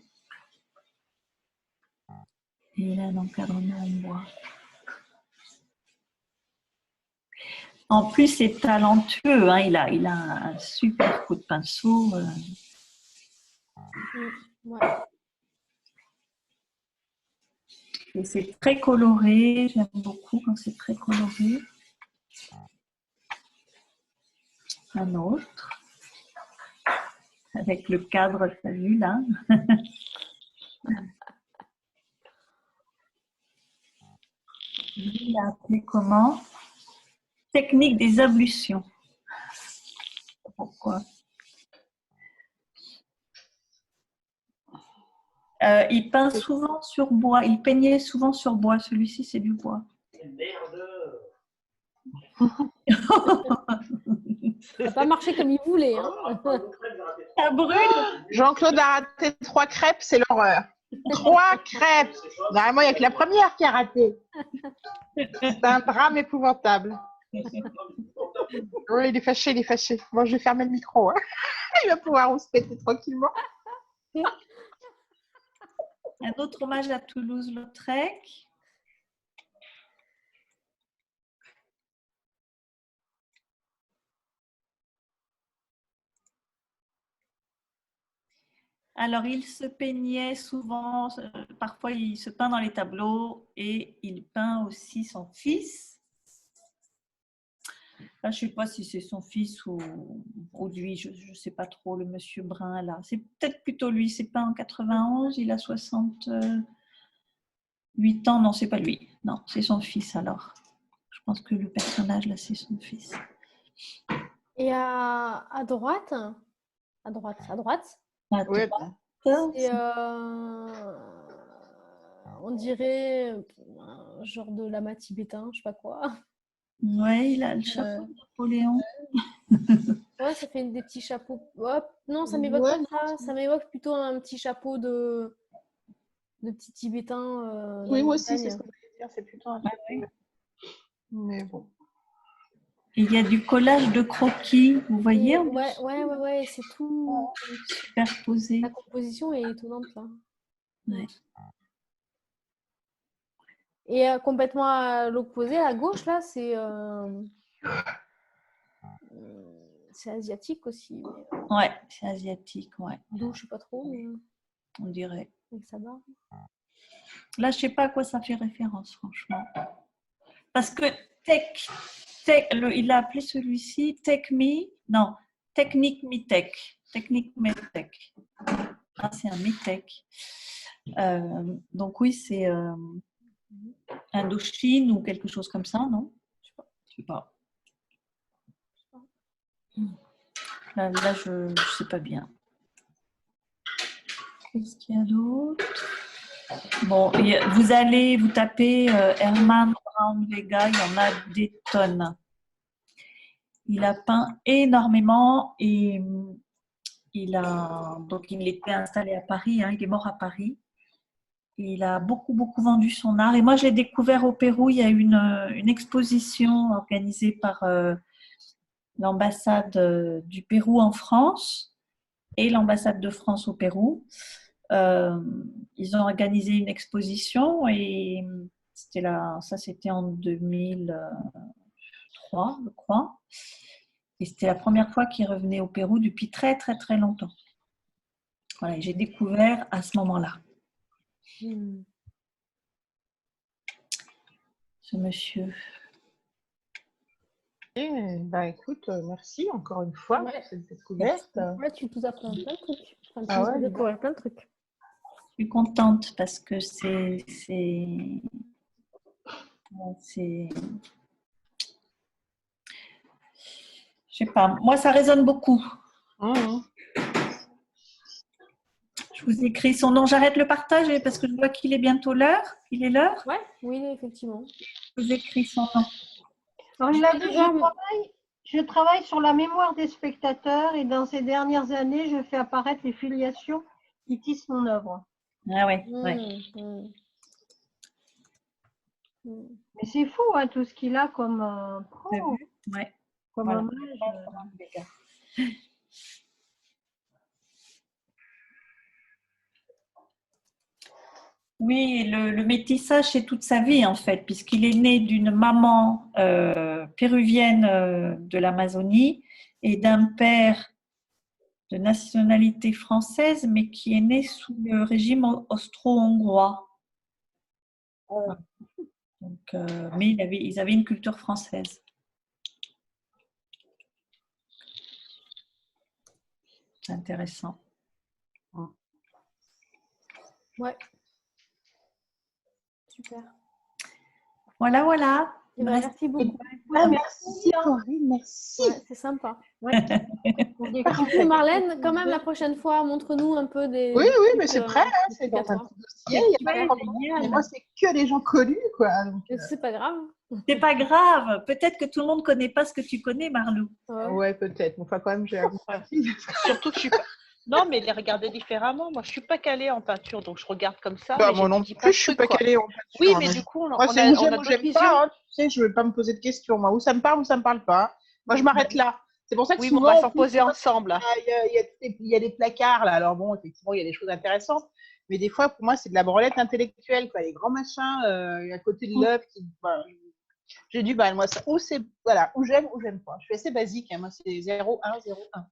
Et là un encadrement en bois. En plus, c'est talentueux, hein. Il a un super coup de pinceau. Ouais. Et c'est très coloré. J'aime beaucoup quand c'est très coloré. Un autre. Avec le cadre, tu as vu là. Il a appelé comment? Technique des ablutions. Pourquoi? Il peint souvent sur bois. Il peignait souvent sur bois. Celui-ci, c'est du bois. Merde. Ça n'a pas marché comme il voulait. Hein. Ça brûle. Jean-Claude a raté 3 crêpes, c'est l'horreur. 3 crêpes. Normalement, il n'y a que la première qui a raté. C'est un drame épouvantable. Oui, il est fâché, il est fâché. Bon, je vais fermer le micro. Hein. Il va pouvoir se péter tranquillement. Un autre hommage à Toulouse-Lautrec. Alors, il se peignait souvent, parfois il se peint dans les tableaux et il peint aussi son fils. Là, je ne sais pas si c'est son fils ou lui, je ne sais pas trop, le monsieur brun là. C'est peut-être plutôt lui, c'est peint en 91, il a 68 ans, non, c'est pas lui. Non, c'est son fils alors. Je pense que le personnage là, c'est son fils. Et à droite, Oui, c'est, on dirait un genre de lama tibétain, je sais pas quoi. Ouais, il a le chapeau de Napoléon. Ouais, ça fait des petits chapeaux. Ouais, non, ça m'évoque Ouais, pas ça. Ça m'évoque plutôt un petit chapeau de petit Tibétain dans oui, les moi aussi, c'est montagnes. ce que je voulais dire. C'est plutôt un Ah truc. oui. Mais bon. Il y a du collage de croquis, vous voyez, en Ouais, c'est tout. superposé. La composition est étonnante là. Ouais. Et complètement à l'opposé, à gauche là, c'est asiatique aussi. Mais, Ouais, c'est asiatique, ouais, d'où je sais pas trop, mais on dirait. avec sa barbe. Là, je sais pas à quoi ça fait référence, franchement. Parce que il a appelé celui-ci Tech Me, non, Technique Me Tech. Technique Me Tech. Ah, c'est un Me Tech. Donc oui, c'est Indochine ou quelque chose comme ça, non? Je sais pas. Là, je ne sais pas bien. Qu'est-ce qu'il y a d'autre? Bon, vous tapez Herman Brown Vega, il y en a des tonnes. Il a peint énormément et donc il était installé à Paris, hein, il est mort à Paris. Et il a beaucoup, beaucoup vendu son art. Et moi, j'ai découvert au Pérou, il y a une exposition organisée par l'ambassade du Pérou en France et l'ambassade de France au Pérou. Ils ont organisé une exposition et c'était en 2003, je crois. Et c'était la première fois qu'il revenait au Pérou depuis très, très, très longtemps. Voilà, j'ai découvert à ce moment-là ce monsieur. Bah écoute, merci encore une fois pour cette découverte. Ouais, tu nous apprends plein de trucs. Enfin, tu Ah nous ouais, as découvert plein de trucs. Je suis contente parce que je sais pas, moi ça résonne beaucoup. Je vous écris son nom, j'arrête le partage parce que je vois qu'il est bientôt l'heure. Il est l'heure? Ouais, oui, effectivement. Je vous écris son nom. Alors, il a dit, je travaille sur la mémoire des spectateurs et dans ces dernières années, je fais apparaître les filiations qui tissent mon œuvre. Ah ouais, Mais c'est fou, hein, tout ce qu'il a comme, ouais. comme Voilà. hommage. Oui, le métissage, c'est toute sa vie en fait, puisqu'il est né d'une maman péruvienne de l'Amazonie et d'un père de nationalité française, mais qui est né sous le régime austro-hongrois. Donc, mais ils avaient une culture française. C'est intéressant. Ouais. Super. Voilà, voilà. Eh ben, merci beaucoup. Merci Corinne, merci. Ouais, c'est sympa. Ouais. Marlène, quand même, la prochaine fois, montre-nous un peu des. Oui, mais c'est prêt, hein, c'est dans un petit dossier. Il y a pas de problème. Mais moi, c'est que les gens connus, quoi. Donc, c'est pas grave. C'est pas grave. Peut-être que tout le monde ne connaît pas ce que tu connais, Marlou. Ouais, peut-être. Enfin, quand même, j'ai la Surtout que je suis pas. Non, mais les regarder différemment. Moi, je suis pas calée en peinture, donc je regarde comme ça. Bah, mais moi non plus, je suis pas calée en peinture. Oui, mais du coup, moi, c'est où j'aime ou j'aime pas. Hein, tu sais, je ne vais pas me poser de questions. Moi, où ça me parle ou ça me parle pas. Moi, je m'arrête là. C'est pour ça que oui, souvent, on va s'en poser ensemble. Il y a des placards là. Alors bon, effectivement, il y a des choses intéressantes. Mais des fois, pour moi, c'est de la branlette intellectuelle, quoi. Les grands machins à côté de l'œuvre qui. Voilà, j'ai du mal, moi, ça, où j'aime ou j'aime pas. Je suis assez basique, hein, moi, c'est 0, 1, 0, 1.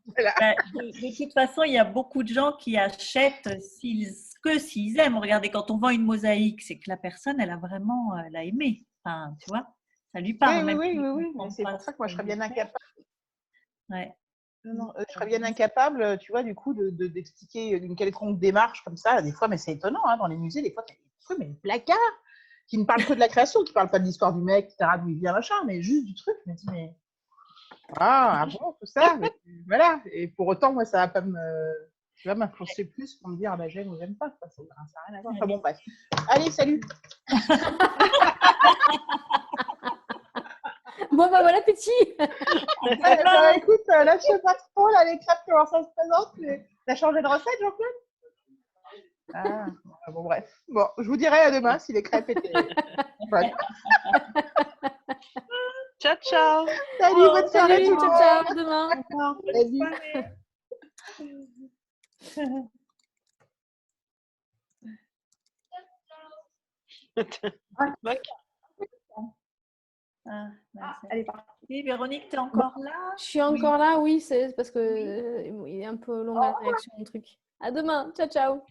Voilà. De toute façon, il y a beaucoup de gens qui achètent s'ils aiment. Regardez, quand on vend une mosaïque, c'est que la personne, elle a aimé. Enfin, tu vois, ça lui parle. Oui. Mais c'est pour ça que moi, je serais bien incapable. Ouais. Non, je serais bien incapable, tu vois, du coup, d'expliquer une quelconque démarche comme ça. Des fois, mais c'est étonnant, hein, dans les musées, des fois, tu as des trucs, mais des placards qui ne parlent que de la création, qui ne parlent pas de l'histoire du mec, etc., d'où il vient, machin, mais juste du truc. Je me dis, mais. Ah bon, tout ça, mais, voilà. Et pour autant, moi, ça va pas me. Tu vas m'influencer plus pour me dire ah bah j'aime ou j'aime pas. Ça n'a rien à voir. Enfin bon, bref. Allez, salut. Bon, bah, bon appétit. Écoute, là, je sais pas trop, là, les crêpes, comment ça se présente. T'as changé de recette, Jean-Claude? Ah, bon, bref. Bon, je vous dirai à demain si les crêpes étaient bonnes. Ciao, ciao. Salut, bonne soirée, Salut, tout le ciao, monde. ciao, à demain. Ah, Elle est partie. oui, Véronique, tu es encore là? Je suis encore là, oui, c'est parce que il est un peu long la réaction, mon truc. À demain, ciao, ciao.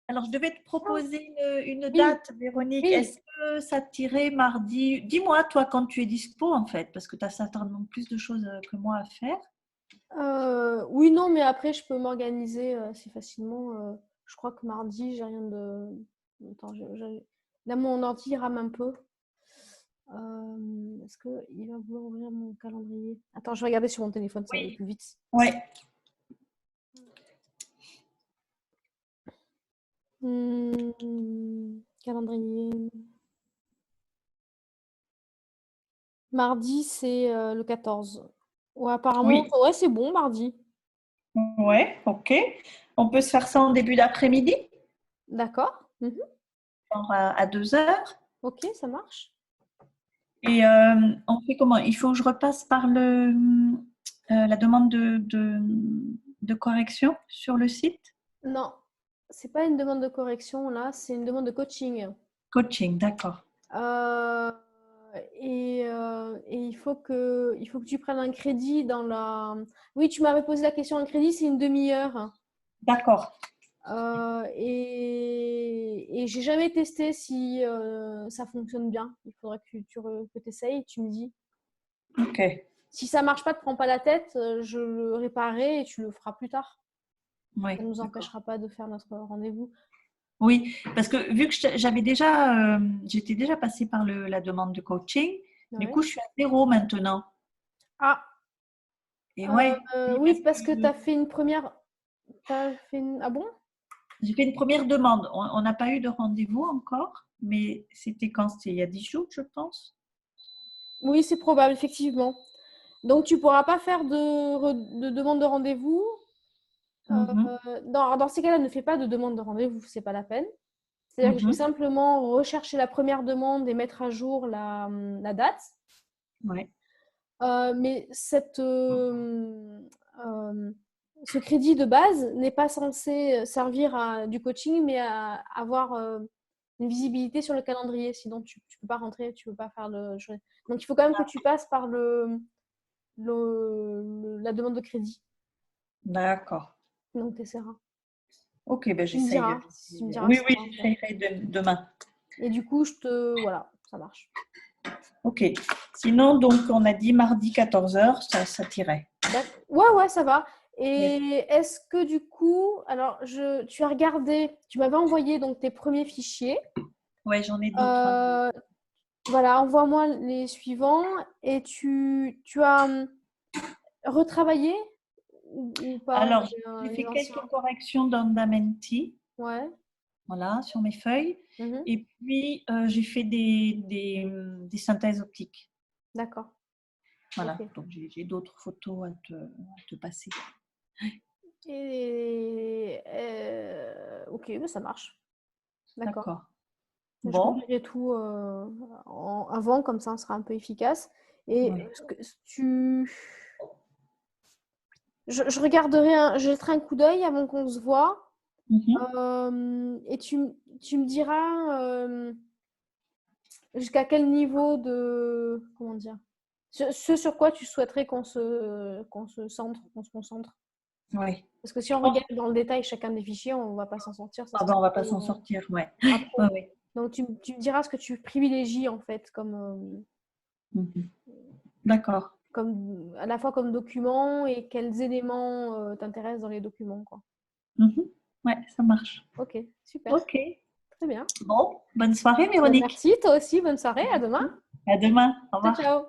Alors, je devais te proposer une Oui. date, Véronique. Oui. Est-ce que ça t'irait mardi? Dis-moi, toi, quand tu es dispo, en fait, parce que tu as certainement plus de choses que moi à faire. Oui, non, mais après, je peux m'organiser assez facilement. Je crois que mardi, j'ai rien de. Attends, là, mon ordi rame un peu. Est-ce qu'il va vouloir ouvrir mon calendrier? Attends, je vais regarder sur mon téléphone, ça va aller plus vite. Ouais. Calendrier. Mardi, c'est le 14. Ouais, apparemment, Oui. ouais, c'est bon, mardi. Ouais, ok. On peut se faire ça en début d'après-midi, D'accord. Mhm. genre à 2 heures. Ok, ça marche. Et on fait comment? Il faut que je repasse par la demande de correction sur le site? Non, c'est pas une demande de correction, là, c'est une demande de coaching. Coaching, d'accord. Et il faut que tu prennes un crédit dans la… Oui, tu m'avais posé la question, un crédit, c'est une demi-heure. D'accord. Et j'ai jamais testé si ça fonctionne bien. Il faudrait que tu essayes, tu me dis. Ok. Si ça marche pas, ne te prends pas la tête, je le réparerai et tu le feras plus tard. Oui, Ça ne nous d'accord. empêchera pas de faire notre rendez-vous. Oui, parce que vu que j'étais déjà passée par la demande de coaching, du Ouais. coup, je suis à 0 maintenant. Ah, Et ouais, oui, parce que tu as fait une première… Ah bon? j'ai fait une première demande. On n'a pas eu de rendez-vous encore, mais c'était quand? C'était il y a 10 jours, je pense. Oui, c'est probable, effectivement. Donc, tu ne pourras pas faire de demande de rendez-vous. Dans ces cas-là, ne fais pas de demande de rendez-vous, c'est pas la peine. C'est-à-dire qu'il faut simplement rechercher la première demande et mettre à jour la date. Ouais. Mais ce crédit de base n'est pas censé servir à du coaching, mais à avoir une visibilité sur le calendrier. Sinon, tu ne peux pas rentrer, tu ne peux pas faire le… Donc, il faut quand même que tu passes par la demande de crédit. D'accord. Donc, tu essaieras. Ok, ben Tu me j'essaye. diras. Tu me diras Oui, si oui, ça marche. j'essayerai demain. Et du coup, voilà, ça marche. Ok. Sinon, donc, on a dit mardi 14h, ça tirait. Ouais, ça va. Et est-ce que du coup, alors, tu as regardé, tu m'avais envoyé donc tes premiers fichiers. Ouais, j'en ai d'autres. Voilà, envoie-moi les suivants. Et tu as retravaillé ou pas Alors, j'ai les fait anciens? quelques corrections d'Andamenti, Ouais. voilà, sur mes feuilles. Mhm. Et puis, j'ai fait des synthèses optiques. D'accord. Voilà, Ok. donc j'ai d'autres photos à te passer. Et ok, ben ça marche. D'accord. D'accord. Je Bon. remplirai tout avant, comme ça, on sera un peu efficace. Et Ouais. je regarderai, je jetterai un coup d'œil avant qu'on se voit. Et tu me diras jusqu'à quel niveau de… Comment dire? Ce sur quoi tu souhaiterais qu'on se concentre. Ouais. Parce que si on regarde dans le détail chacun des fichiers, on ne va pas s'en sortir. Ah ben, on va pas s'en sortir, ouais. Ouais. Donc, tu me diras ce que tu privilégies, en fait, comme… D'accord. à la fois comme document et quels éléments t'intéressent dans les documents, quoi. Ouais, ça marche. Ok, super. Ok. Très bien. Bon, bonne soirée, Véronique. Merci, toi aussi. Bonne soirée. À demain. À demain. Au Ciao, revoir. ciao.